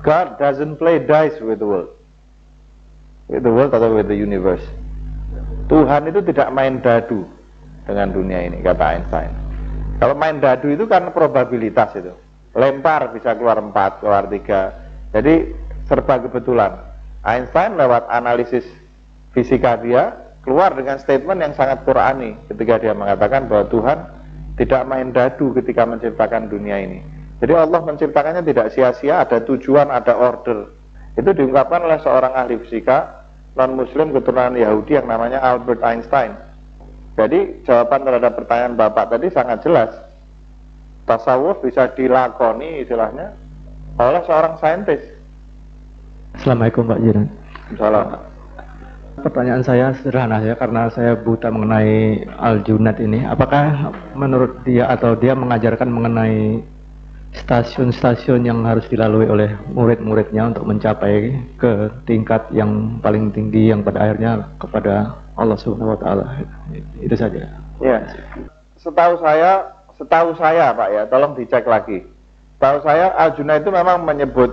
God doesn't play dice with the world. With the world atau with the universe. Tuhan itu tidak main dadu dengan dunia ini, kata Einstein. Kalau main dadu itu kan probabilitas itu. Lempar bisa keluar 4, keluar 3. Jadi serba kebetulan. Einstein lewat analisis fisika dia keluar dengan statement yang sangat Qurani ketika dia mengatakan bahwa Tuhan tidak main dadu ketika menciptakan dunia ini. Jadi Allah menciptakannya tidak sia-sia, ada tujuan, ada order. Itu diungkapkan oleh seorang ahli fisika non-Muslim keturunan Yahudi yang namanya Albert Einstein. Jadi jawaban terhadap pertanyaan Bapak tadi sangat jelas. Tasawuf bisa dilakoni istilahnya oleh seorang saintis. Assalamualaikum Pak Jiran. Salam. Pertanyaan saya sederhana ya, karena saya buta mengenai Al-Junad ini. Apakah menurut dia atau dia mengajarkan mengenai stasiun-stasiun yang harus dilalui oleh murid-muridnya untuk mencapai ke tingkat yang paling tinggi yang pada akhirnya kepada Allah Subhanahu wa taala? Itu saja. Ya. Setahu saya Pak ya, tolong dicek lagi. Setahu saya Al-Junad itu memang menyebut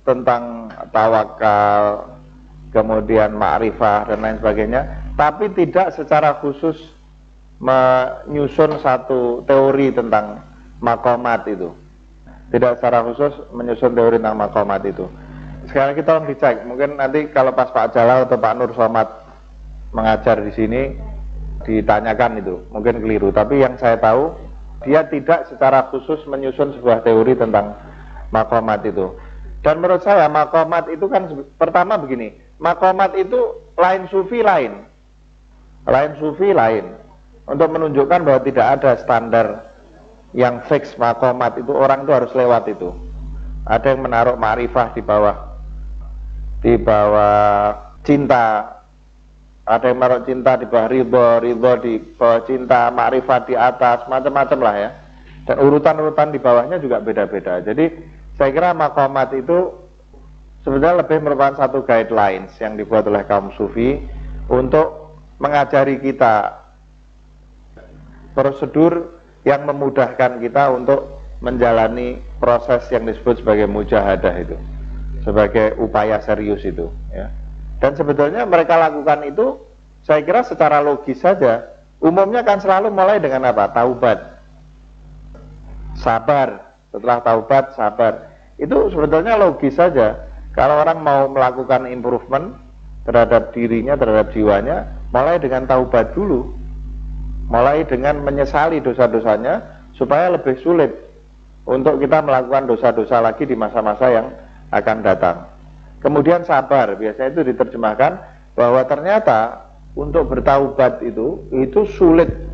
tentang tawakal, kemudian ma'rifah dan lain sebagainya, tapi tidak secara khusus menyusun satu teori tentang maqamat itu. Tidak secara khusus menyusun teori tentang maqamat itu. Sekarang kita tolong dicek. Mungkin nanti kalau pas Pak Jalal atau Pak Nur Somad mengajar di sini ditanyakan itu, mungkin keliru. Tapi yang saya tahu dia tidak secara khusus menyusun sebuah teori tentang maqamat itu. Dan menurut saya maqamat itu kan pertama begini, maqamat itu lain sufi lain. Lain sufi lain. Untuk menunjukkan bahwa tidak ada standar yang fix maqamat itu, orang itu harus lewat itu. Ada yang menaruh ma'rifah di bawah cinta. Ada yang menaruh cinta di bawah ridho di bawah cinta, ma'rifah di atas, macam-macam lah ya. Dan urutan-urutan di bawahnya juga beda-beda. Jadi saya kira maqamat itu sebenarnya lebih merupakan satu guidelines yang dibuat oleh kaum sufi untuk mengajari kita prosedur yang memudahkan kita untuk menjalani proses yang disebut sebagai mujahadah itu, sebagai upaya serius itu ya. Dan sebetulnya mereka lakukan itu saya kira secara logis saja. Umumnya kan selalu mulai dengan apa? Taubat, sabar. Setelah taubat, sabar. Itu sebetulnya logis saja. Kalau orang mau melakukan improvement terhadap dirinya, terhadap jiwanya, mulai dengan taubat dulu. Mulai dengan menyesali dosa-dosanya supaya lebih sulit untuk kita melakukan dosa-dosa lagi di masa-masa yang akan datang. Kemudian sabar, biasanya itu diterjemahkan bahwa ternyata untuk bertaubat itu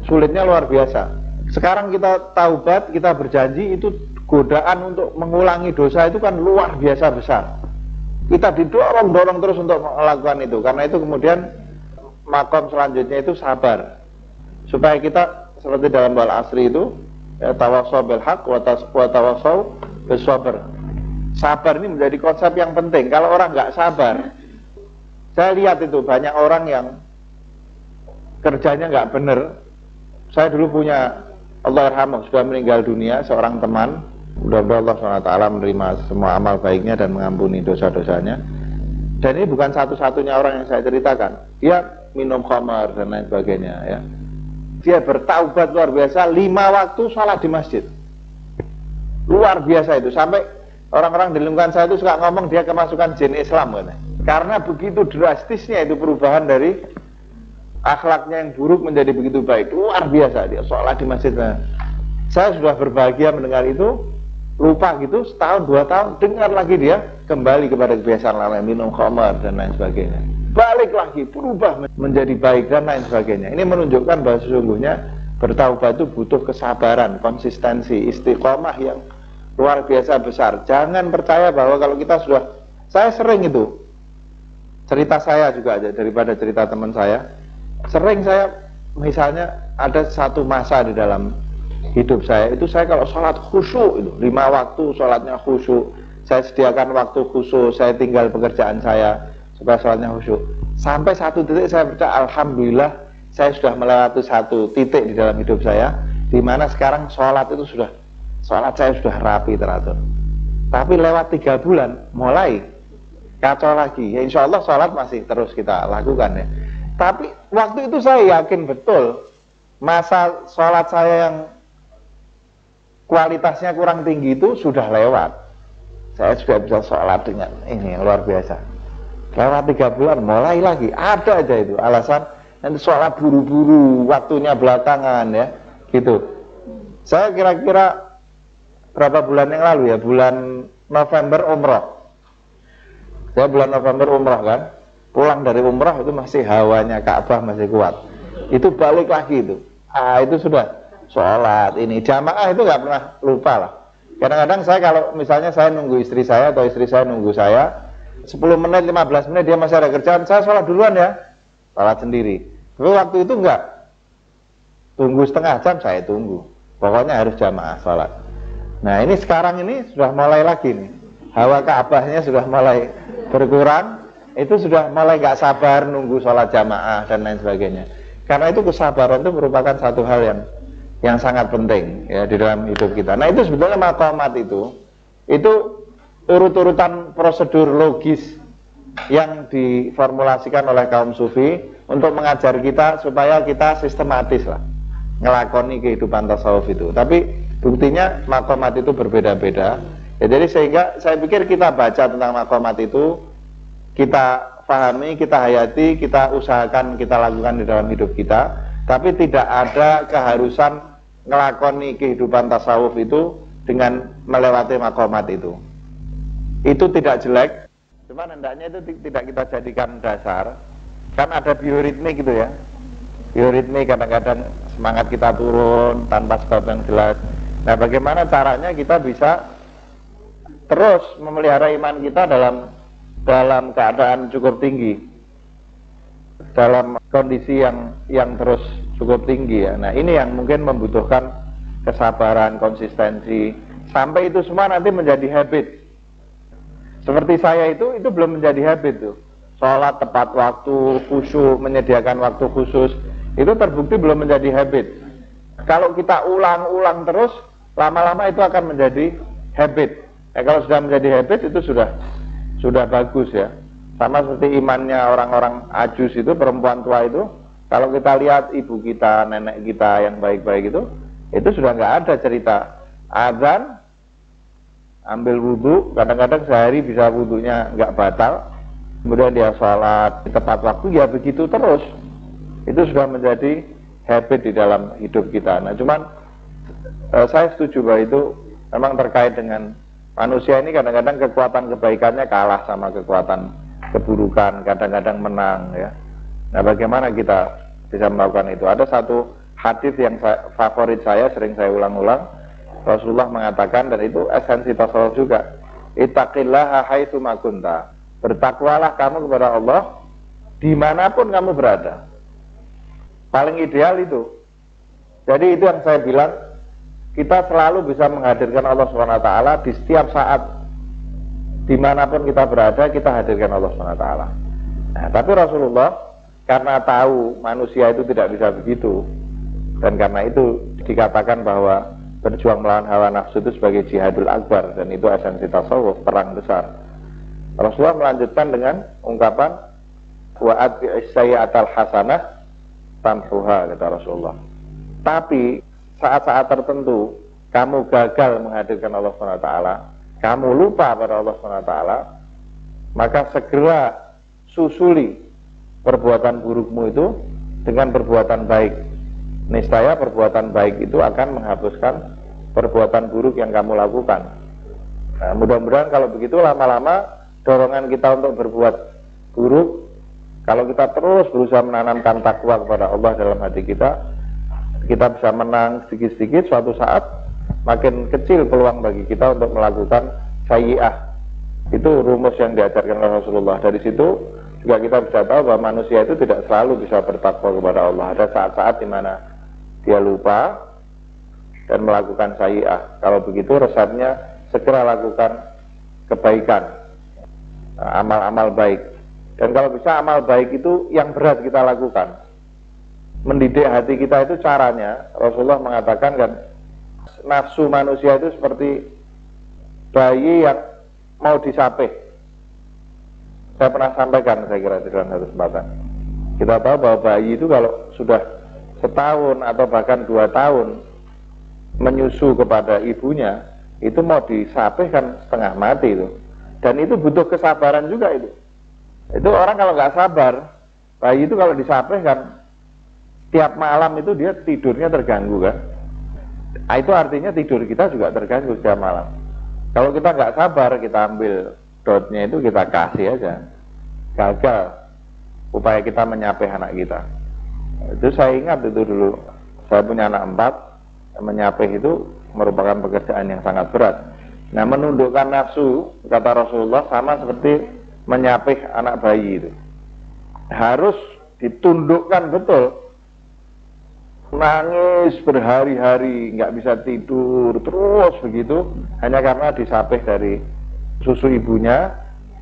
sulitnya luar biasa. Sekarang kita taubat, kita berjanji, itu godaan untuk mengulangi dosa itu kan luar biasa besar. Kita didorong-dorong terus untuk melakukan itu. Karena itu kemudian makom selanjutnya itu sabar. Supaya kita seperti dalam wal asri itu ya, tawassaw bil haq wa tawassaw bis sabr. Sabar ini menjadi konsep yang penting. Kalau orang nggak sabar, saya lihat itu banyak orang yang kerjanya nggak benar. Saya dulu punya, Allah yarhamuh, sudah meninggal dunia, seorang teman. Mudah-mudahan Allah SWT menerima semua amal baiknya dan mengampuni dosa-dosanya. Dan ini bukan satu-satunya orang yang saya ceritakan. Dia minum khamar dan lain sebagainya ya. Dia bertaubat luar biasa, 5 waktu salat di masjid. Luar biasa itu. Sampai orang-orang di lingkungan saya itu suka ngomong dia kemasukan jin Islam kan? Karena begitu drastisnya itu perubahan dari akhlaknya yang buruk menjadi begitu baik. Luar biasa dia sholat di masjid. Saya sudah berbahagia mendengar itu. Lupa gitu, setahun 2 tahun dengar lagi dia kembali kepada kebiasaan lama, minum khamar dan lain sebagainya. Balik lagi, berubah menjadi baik dan lain sebagainya. Ini menunjukkan bahwa sesungguhnya Bertaubat itu butuh kesabaran, konsistensi, istiqomah yang luar biasa besar. Jangan percaya bahwa kalau kita sudah, saya sering itu, cerita saya juga aja daripada cerita teman saya. Sering saya, misalnya ada satu masa di dalam hidup saya, itu saya kalau sholat khusyuk itu, 5 waktu sholatnya khusyuk, saya sediakan waktu khusyuk, saya tinggal pekerjaan saya supaya sholatnya khusyuk. Sampai satu titik saya percaya, alhamdulillah saya sudah melewati satu titik di dalam hidup saya, di mana sekarang sholat itu sudah, sholat saya sudah rapi teratur. Tapi lewat 3 bulan mulai kacau lagi. Ya insya Allah sholat masih terus kita lakukan ya. Tapi waktu itu saya yakin betul masa sholat saya yang kualitasnya kurang tinggi itu sudah lewat. Saya sudah bisa sholat dengan ini yang luar biasa. Lewat 3 bulan mulai lagi, ada aja itu alasan nanti sholat buru-buru, waktunya belakangan ya, gitu. Saya kira-kira berapa bulan yang lalu ya, bulan November umrah. Saya bulan November umrah kan, pulang dari umrah itu masih hawanya Ka'bah masih kuat. Itu balik lagi itu, itu sudah sholat ini jamaah itu nggak pernah lupa lah. Kadang-kadang saya kalau misalnya saya nunggu istri saya atau istri saya nunggu saya 10 menit, 15 menit dia masih ada kerjaan, saya sholat duluan ya, sholat sendiri. Tapi waktu itu enggak, tunggu setengah jam saya tunggu, pokoknya harus jamaah sholat. Nah ini sekarang ini sudah mulai lagi nih, hawa Ka'bahnya sudah mulai berkurang, itu sudah mulai nggak sabar nunggu sholat jamaah dan lain sebagainya. Karena itu kesabaran itu merupakan satu hal yang sangat penting ya di dalam hidup kita. Nah itu sebetulnya maqamat itu urut-urutan prosedur logis yang diformulasikan oleh kaum sufi untuk mengajar kita supaya kita sistematis lah ngelakoni kehidupan tasawuf itu. Tapi buktinya maqamat itu berbeda-beda ya, jadi sehingga saya pikir kita baca tentang maqamat itu, kita pahami, kita hayati, kita usahakan, kita lakukan di dalam hidup kita, tapi tidak ada keharusan ngelakoni kehidupan tasawuf itu dengan melewati maqamat itu. Itu tidak jelek, cuman hendaknya itu tidak kita jadikan dasar. Kan ada bioritme gitu ya, bioritme kadang-kadang semangat kita turun tanpa sebab yang jelas. Nah bagaimana caranya kita bisa terus memelihara iman kita dalam keadaan cukup tinggi, dalam kondisi yang terus cukup tinggi ya. Nah ini yang mungkin membutuhkan kesabaran, konsistensi, sampai itu semua nanti menjadi habit. Seperti saya itu belum menjadi habit tuh. Sholat tepat waktu, khusyuk, menyediakan waktu khusus, itu terbukti belum menjadi habit. Kalau kita ulang-ulang terus, lama-lama itu akan menjadi habit. Kalau sudah menjadi habit itu sudah bagus ya. Sama seperti imannya orang-orang ajus itu, perempuan tua itu, kalau kita lihat ibu kita, nenek kita yang baik-baik itu sudah nggak ada cerita azan, ambil wudhu, kadang-kadang sehari bisa wudhunya nggak batal, kemudian dia sholat di tepat waktu, ya begitu terus. Itu sudah menjadi habit di dalam hidup kita. Nah cuman saya setuju bahwa itu memang terkait dengan manusia ini, kadang-kadang kekuatan kebaikannya kalah sama kekuatan keburukan, kadang-kadang menang ya. Nah bagaimana kita bisa melakukan itu? Ada satu hadis yang favorit saya, sering saya ulang-ulang. Rasulullah mengatakan, dan itu esensi tasawuf juga, ittaqillaha haitsu ma kunta, bertakwalah kamu kepada Allah dimanapun kamu berada. Paling ideal itu. Jadi itu yang saya bilang, kita selalu bisa menghadirkan Allah SWT di setiap saat, dimanapun kita berada, kita hadirkan Allah SWT. Nah, tapi Rasulullah karena tahu manusia itu tidak bisa begitu, dan karena itu dikatakan bahwa berjuang melawan hawa nafsu itu sebagai jihadul akbar, dan itu esensi tasawuf, perang besar. Rasulullah melanjutkan dengan ungkapan wa atbi'is sayyi'atal hasanah tamhuha, kata Rasulullah. Tapi saat-saat tertentu kamu gagal menghadirkan Allah SWT, kamu lupa pada Allah SWT, maka segera susuli perbuatan burukmu itu dengan perbuatan baik. Niscaya perbuatan baik itu akan menghapuskan perbuatan buruk yang kamu lakukan. Nah, mudah-mudahan kalau begitu lama-lama dorongan kita untuk berbuat buruk, kalau kita terus berusaha menanamkan takwa kepada Allah dalam hati kita, kita bisa menang sedikit-sedikit, suatu saat makin kecil peluang bagi kita untuk melakukan sayyi'ah. Itu rumus yang diajarkan oleh Rasulullah. Dari situ juga kita bisa tahu bahwa manusia itu tidak selalu bisa bertakwa kepada Allah. Ada saat-saat di mana dia lupa dan melakukan sayyi'ah. Kalau begitu resepnya segera lakukan kebaikan, amal-amal baik. Dan kalau bisa amal baik itu yang berat kita lakukan. Mendidik hati kita itu caranya, Rasulullah mengatakan kan, nafsu manusia itu seperti bayi yang mau disapih. Saya pernah sampaikan, saya kira di dalam satu kesempatan. Kita tahu bahwa bayi itu kalau sudah setahun atau bahkan 2 tahun menyusu kepada ibunya, itu mau disapih kan setengah mati itu. Dan itu butuh kesabaran juga itu. Itu orang kalau nggak sabar, bayi itu kalau disapih kan tiap malam itu dia tidurnya terganggu kan. Itu artinya tidur kita juga terganggu setiap malam. Kalau kita nggak sabar, kita ambil dotnya itu kita kasih aja, gagal upaya kita menyapih anak kita. Itu saya ingat itu dulu, saya punya anak 4, menyapih itu merupakan pekerjaan yang sangat berat. Nah, menundukkan nafsu, kata Rasulullah, sama seperti menyapih anak bayi itu. Harus ditundukkan betul. Nangis berhari-hari, nggak bisa tidur terus begitu, hanya karena disapih dari susu ibunya.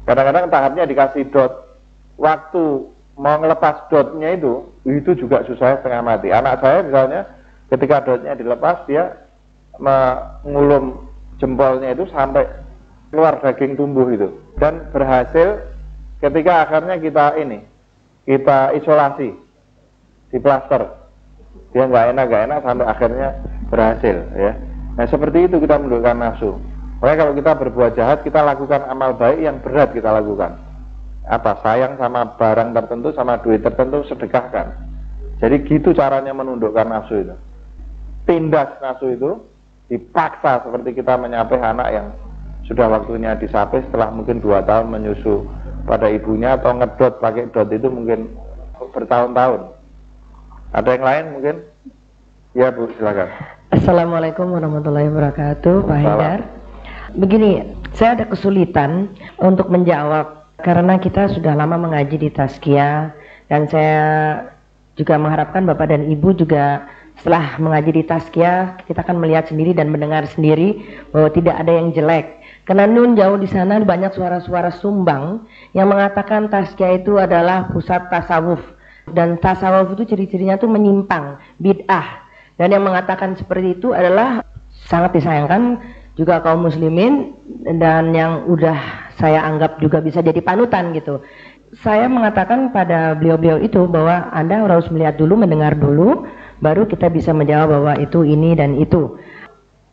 Kadang-kadang tahapnya dikasih dot, waktu mau ngelepas dotnya itu juga susah setengah mati. Anak saya misalnya, ketika dotnya dilepas, dia mengulum jempolnya itu sampai keluar daging tumbuh itu, dan berhasil ketika akhirnya kita isolasi di plaster. Dia nggak enak sampai akhirnya berhasil ya. Nah, seperti itu kita menundukkan nafsu. Makanya kalau kita berbuat jahat, kita lakukan amal baik yang berat kita lakukan. Apa? Sayang sama barang tertentu, sama duit tertentu, sedekahkan. Jadi gitu caranya menundukkan nafsu itu. Tindas nafsu itu dipaksa, seperti kita menyapih anak yang sudah waktunya disapih setelah mungkin 2 tahun menyusu pada ibunya, atau ngedot pakai dot itu mungkin bertahun-tahun. Ada yang lain mungkin? Ya Bu, silakan. Assalamualaikum warahmatullahi wabarakatuh, Pak Haidar. Begini, saya ada kesulitan untuk menjawab karena kita sudah lama mengaji di Tazkiyah, dan saya juga mengharapkan Bapak dan Ibu juga setelah mengaji di Tazkiyah, kita akan melihat sendiri dan mendengar sendiri bahwa tidak ada yang jelek. Karena nun jauh di sana banyak suara-suara sumbang yang mengatakan Tazkiyah itu adalah pusat tasawuf. Dan tasawuf itu ciri-cirinya tuh menyimpang, bid'ah. Dan yang mengatakan seperti itu adalah sangat disayangkan juga kaum muslimin, dan yang udah saya anggap juga bisa jadi panutan gitu. Saya mengatakan pada beliau-beliau itu bahwa Anda harus melihat dulu, mendengar dulu, baru kita bisa menjawab bahwa itu, ini, dan itu.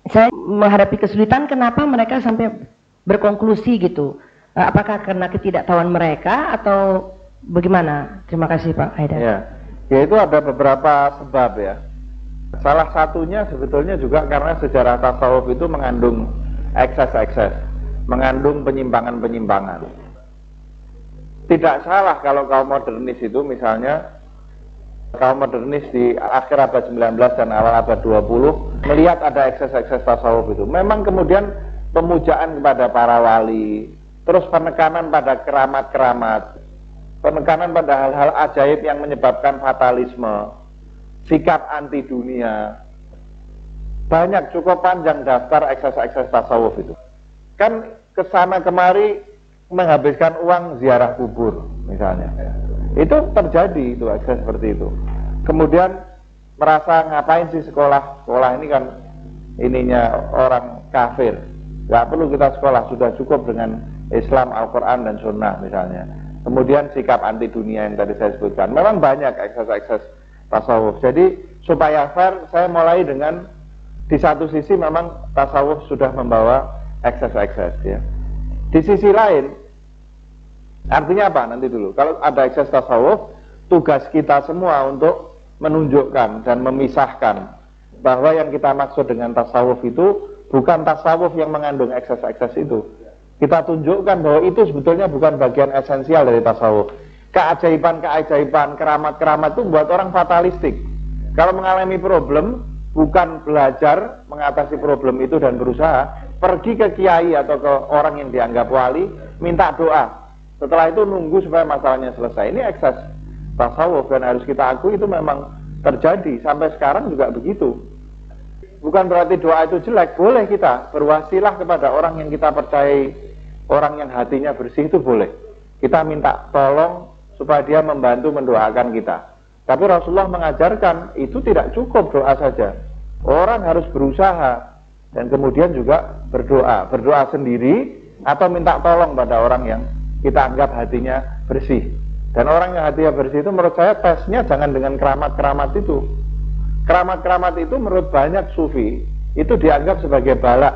Saya menghadapi kesulitan kenapa mereka sampai berkonklusi gitu. Apakah karena ketidaktahuan mereka atau bagaimana? Terima kasih Pak Haidar. Ya itu ada beberapa sebab ya. Salah satunya sebetulnya juga karena sejarah tasawuf itu mengandung ekses-ekses, mengandung penyimpangan-penyimpangan. Tidak salah kalau kaum modernis itu, misalnya kaum modernis di akhir abad 19 dan awal abad 20 melihat ada ekses-ekses tasawuf itu. Memang kemudian pemujaan kepada para wali, terus penekanan pada keramat-keramat, penekanan pada hal-hal ajaib yang menyebabkan fatalisme, sikap anti dunia. Banyak, cukup panjang daftar ekses-ekses tasawuf itu. Kan kesana kemari menghabiskan uang ziarah kubur misalnya. Itu terjadi, itu ekses seperti itu. Kemudian merasa ngapain sih sekolah ini kan ininya orang kafir, nggak perlu kita sekolah, sudah cukup dengan Islam, Al-Quran dan Sunnah misalnya. Kemudian sikap anti dunia yang tadi saya sebutkan. Memang banyak ekses-ekses tasawuf. Jadi supaya fair, saya mulai dengan di satu sisi memang tasawuf sudah membawa ekses-ekses ya. Di sisi lain, artinya apa nanti dulu? Kalau ada ekses tasawuf, tugas kita semua untuk menunjukkan dan memisahkan bahwa yang kita maksud dengan tasawuf itu bukan tasawuf yang mengandung ekses-ekses itu. Kita tunjukkan bahwa itu sebetulnya bukan bagian esensial dari tasawuf. Keajaiban-keajaiban, keramat-keramat itu buat orang fatalistik. Kalau mengalami problem, bukan belajar mengatasi problem itu dan berusaha, pergi ke kiai atau ke orang yang dianggap wali, minta doa. Setelah itu nunggu supaya masalahnya selesai. Ini ekses tasawuf dan harus kita akui itu memang terjadi. Sampai sekarang juga begitu. Bukan berarti doa itu jelek, boleh kita berwasilah kepada orang yang kita percayai, orang yang hatinya bersih itu boleh. Kita minta tolong supaya dia membantu mendoakan kita. Tapi Rasulullah mengajarkan itu tidak cukup doa saja. Orang harus berusaha dan kemudian juga berdoa. Berdoa sendiri atau minta tolong pada orang yang kita anggap hatinya bersih. Dan orang yang hatinya bersih itu menurut saya tesnya jangan dengan keramat-keramat itu. Keramat-keramat itu menurut banyak sufi itu dianggap sebagai balak,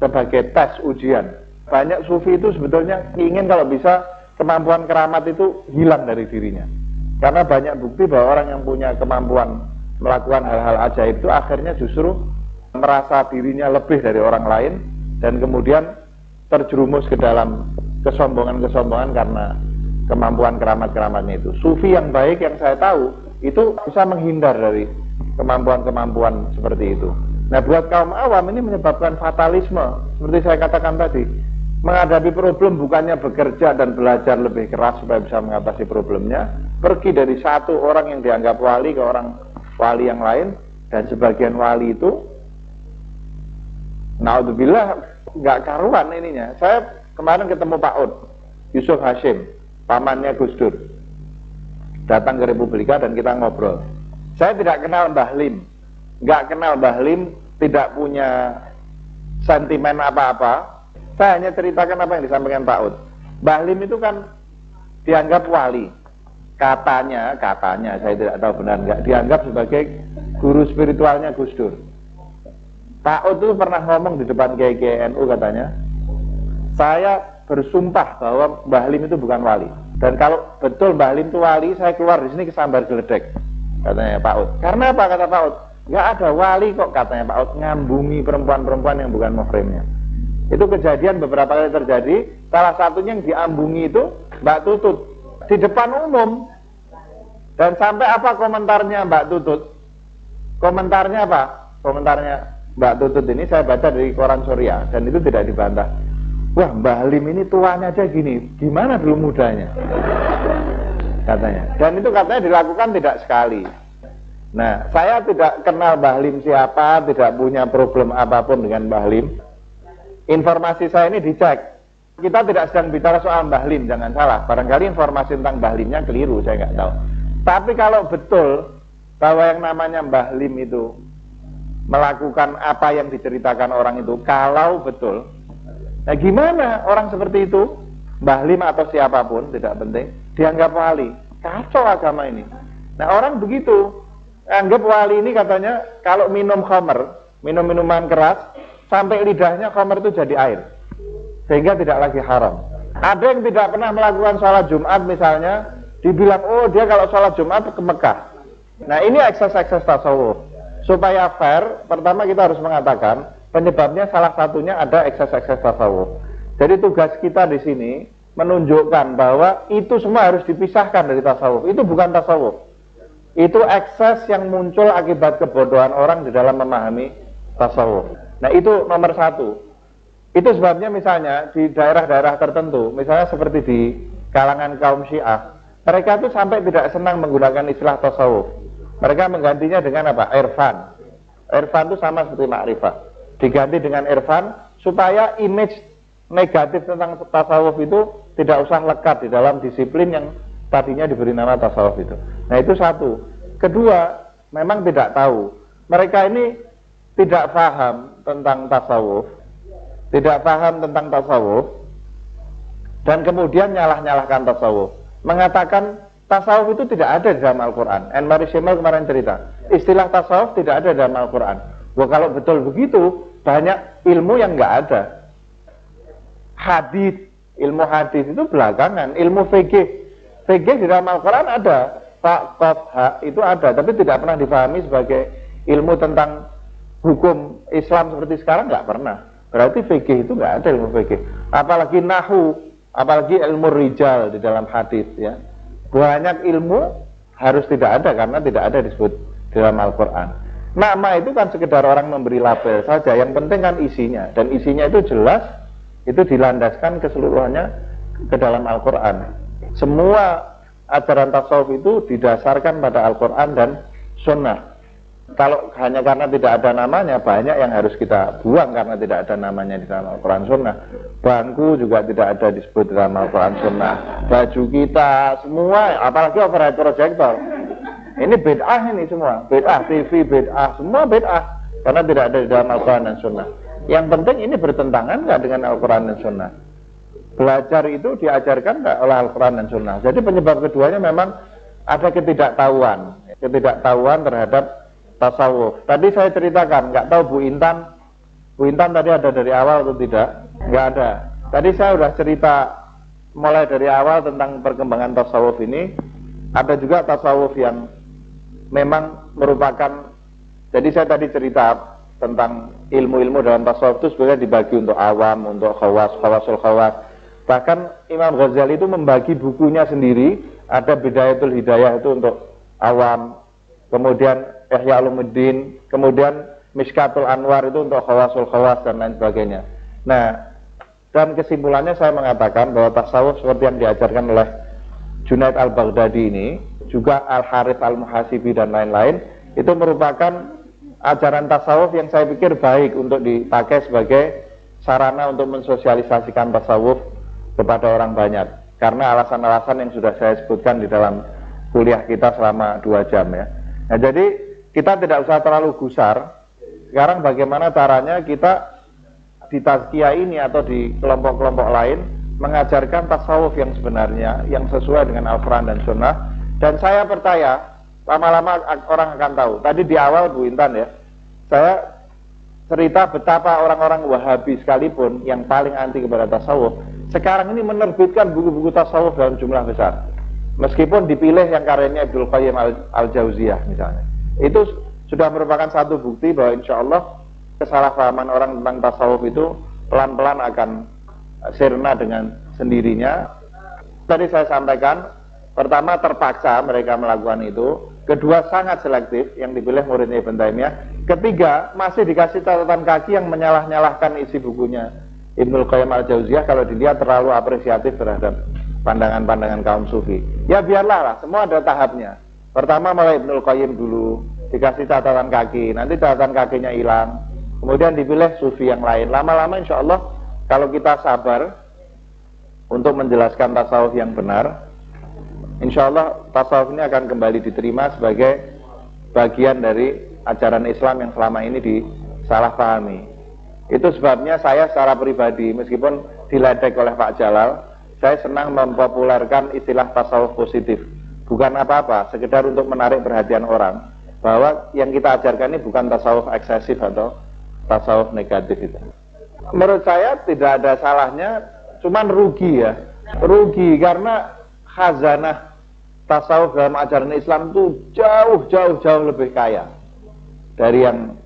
sebagai tes ujian. Banyak sufi itu sebetulnya ingin kalau bisa kemampuan keramat itu hilang dari dirinya. Karena banyak bukti bahwa orang yang punya kemampuan melakukan hal-hal ajaib itu akhirnya justru merasa dirinya lebih dari orang lain dan kemudian terjerumus ke dalam kesombongan-kesombongan karena kemampuan keramat-keramatnya itu. Sufi yang baik yang saya tahu itu bisa menghindar dari kemampuan-kemampuan seperti itu. Nah, buat kaum awam ini menyebabkan fatalisme. Seperti saya katakan tadi, menghadapi problem bukannya bekerja dan belajar lebih keras supaya bisa mengatasi problemnya, pergi dari satu orang yang dianggap wali ke orang wali yang lain, dan sebagian wali itu naudzubillah nggak karuan ininya. Saya kemarin ketemu Pak Ud, Yusuf Hashim, pamannya Gus Dur, datang ke Republika dan kita ngobrol. Saya tidak kenal Mbah Lim, nggak kenal Mbah Lim, tidak punya sentimen apa-apa. Saya hanya ceritakan apa yang disampaikan Pak Ud. Mbah Lim itu kan dianggap wali, katanya saya tidak tahu benar nggak, dianggap sebagai guru spiritualnya Gus Dur. Pak Ud itu pernah ngomong di depan KKNU katanya, saya bersumpah bahwa Mbah Lim itu bukan wali. Dan kalau betul Mbah Lim itu wali, saya keluar di sini kesambar geledek, katanya Pak Ud. Karena apa kata Pak Ud? Nggak ada wali kok, katanya Pak Ud, ngambungi perempuan-perempuan yang bukan muhrimnya. Itu kejadian beberapa kali terjadi. Salah satunya yang diambungi itu Mbak Tutut di depan umum. Dan sampai apa komentarnya Mbak Tutut? Komentarnya apa? Komentarnya Mbak Tutut ini saya baca dari koran Surya dan itu tidak dibantah. Wah, Mbah Lim ini tuanya aja gini, gimana dulu mudanya? Katanya. Dan itu katanya dilakukan tidak sekali. Nah, saya tidak kenal Mbah Lim siapa, tidak punya problem apapun dengan Mbah Lim. Informasi saya ini dicek. Kita tidak sedang bicara soal Mbah Lim, jangan salah. Barangkali informasi tentang Mbah Limnya keliru, saya nggak tahu. Tapi kalau betul bahwa yang namanya Mbah Lim itu melakukan apa yang diceritakan orang itu, kalau betul, nah gimana orang seperti itu, Mbah Lim atau siapapun, tidak penting, dianggap wali? Kacau agama ini. Nah orang begitu, anggap wali ini katanya kalau minum khamr, minum minuman keras, sampai lidahnya khamr itu jadi air, sehingga tidak lagi haram. Ada yang tidak pernah melakukan sholat Jumat misalnya, dibilang, oh dia kalau sholat Jumat ke Mekah. Nah ini ekses-ekses tasawuf. Supaya fair, pertama kita harus mengatakan penyebabnya salah satunya ada ekses-ekses tasawuf. Jadi tugas kita di sini menunjukkan bahwa itu semua harus dipisahkan dari tasawuf. Itu bukan tasawuf. Itu ekses yang muncul akibat kebodohan orang di dalam memahami tasawuf. Nah itu nomor satu. Itu sebabnya misalnya di daerah-daerah tertentu, misalnya seperti di kalangan kaum Syiah, mereka itu sampai tidak senang menggunakan istilah tasawuf. Mereka menggantinya dengan apa? Irfan. Irfan itu sama seperti makrifah. Diganti dengan irfan supaya image negatif tentang tasawuf itu tidak usah lekat di dalam disiplin yang tadinya diberi nama tasawuf itu. Nah itu satu. Kedua, memang tidak tahu. Mereka ini tidak paham tentang tasawuf, tidak paham tentang tasawuf, dan kemudian nyalah-nyalahkan tasawuf, mengatakan tasawuf itu tidak ada di dalam Al-Quran. Mary Shemel kemarin cerita, istilah tasawuf tidak ada di dalam Al-Quran. Wah kalau betul begitu, banyak ilmu yang nggak ada. Hadis, ilmu hadis itu belakangan, ilmu fikih di dalam Al-Quran ada, itu ada, tapi tidak pernah dipahami sebagai ilmu tentang hukum Islam seperti sekarang, nggak pernah. Berarti fikih itu nggak ada ilmu fikih. Apalagi nahu, apalagi ilmu rijal di dalam hadis ya. Banyak ilmu harus tidak ada karena tidak ada disebut di dalam Al-Quran. Nama itu kan sekedar orang memberi label saja, yang penting kan isinya, dan isinya itu jelas, itu dilandaskan keseluruhannya ke dalam Al-Quran. Semua ajaran tasawuf itu didasarkan pada Al-Quran dan Sunnah. Kalau hanya karena tidak ada namanya, banyak yang harus kita buang karena tidak ada namanya di dalam Al-Quran Sunnah. Bangku juga tidak ada disebut dalam Al-Quran Sunnah. Baju kita, semua, apalagi overhead projector, ini bid'ah, ini semua bid'ah, TV bid'ah, semua bid'ah, karena tidak ada di dalam Al-Quran dan Sunnah. Yang penting ini bertentangan nggak dengan Al-Quran dan Sunnah. Belajar itu diajarkan nggak oleh Al-Quran dan Sunnah. Jadi penyebab keduanya memang ada ketidaktahuan terhadap tasawuf. Tadi saya ceritakan, nggak tahu Bu Intan tadi ada dari awal atau tidak? Nggak ada. Tadi saya sudah cerita mulai dari awal tentang perkembangan tasawuf ini. Ada juga tasawuf yang memang merupakan, jadi saya tadi cerita tentang ilmu-ilmu dalam tasawuf itu sebenarnya dibagi untuk awam, untuk khawasul khawas. Bahkan Imam Ghazali itu membagi bukunya sendiri, ada Bidayatul Hidayah itu untuk awam, kemudian Ihya Ulumuddin, kemudian Mishkatul Anwar itu untuk khawasul khawas dan lain sebagainya. Nah, dan kesimpulannya saya mengatakan bahwa tasawuf seperti yang diajarkan oleh Junaid al-Baghdadi ini, juga Al-Harith al-Muhasibi dan lain-lain, itu merupakan ajaran tasawuf yang saya pikir baik untuk dipakai sebagai sarana untuk mensosialisasikan tasawuf kepada orang banyak, karena alasan-alasan yang sudah saya sebutkan di dalam kuliah kita selama 2 jam ya. Nah, jadi kita tidak usah terlalu gusar. Sekarang bagaimana caranya kita di tazkiyah ini atau di kelompok-kelompok lain mengajarkan tasawuf yang sebenarnya, yang sesuai dengan Al-Quran dan Sunnah. Dan saya percaya lama-lama orang akan tahu. Tadi di awal Bu Intan ya, saya cerita betapa orang-orang Wahabi sekalipun yang paling anti kepada tasawuf sekarang ini menerbitkan buku-buku tasawuf dalam jumlah besar, meskipun dipilih yang karyanya Ibnu Qayyim al-Jauziyah misalnya. Itu sudah merupakan satu bukti bahwa insya Allah kesalahpahaman orang tentang tasawuf itu pelan-pelan akan sirna dengan sendirinya. Tadi saya sampaikan, pertama terpaksa mereka melakukan itu, kedua sangat selektif yang dipilih muridnya Ibn Taimiyah, ketiga masih dikasih catatan kaki yang menyalah-nyalahkan isi bukunya Ibnu Qayyim al-Jauziyah kalau dilihat terlalu apresiatif terhadap pandangan-pandangan kaum sufi. Ya biarlah lah, semua ada tahapnya. Pertama mulai Ibnu Qayyim dulu, dikasih catatan kaki, nanti catatan kakinya hilang, kemudian dipilih sufi yang lain. Lama-lama insya Allah kalau kita sabar untuk menjelaskan tasawuf yang benar, insya Allah tasawuf ini akan kembali diterima sebagai bagian dari ajaran Islam yang selama ini disalahpahami. Itu sebabnya saya secara pribadi, meskipun diledek oleh Pak Jalal, saya senang mempopulerkan istilah tasawuf positif. Bukan apa-apa, sekedar untuk menarik perhatian orang bahwa yang kita ajarkan ini bukan tasawuf eksesif atau tasawuf negatif itu. Menurut saya tidak ada salahnya, cuman rugi ya. Rugi karena khazanah tasawuf dalam ajaran Islam itu jauh lebih kaya dari yang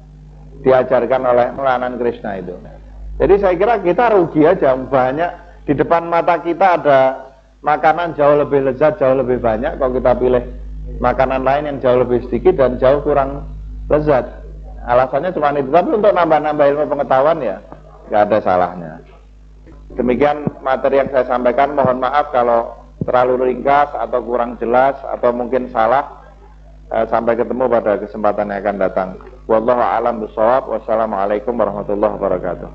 diajarkan oleh Melanan Krishna itu. Jadi saya kira kita rugi aja, banyak di depan mata kita ada makanan jauh lebih lezat, jauh lebih banyak, kalau kita pilih makanan lain yang jauh lebih sedikit dan jauh kurang lezat. Alasannya cuma itu, tapi untuk nambah-nambah ilmu pengetahuan ya nggak ada salahnya. Demikian materi yang saya sampaikan, mohon maaf kalau terlalu ringkas atau kurang jelas atau mungkin salah. Sampai ketemu pada kesempatan yang akan datang. Wallahu a'lam bishawab. Wassalamualaikum warahmatullahi wabarakatuh.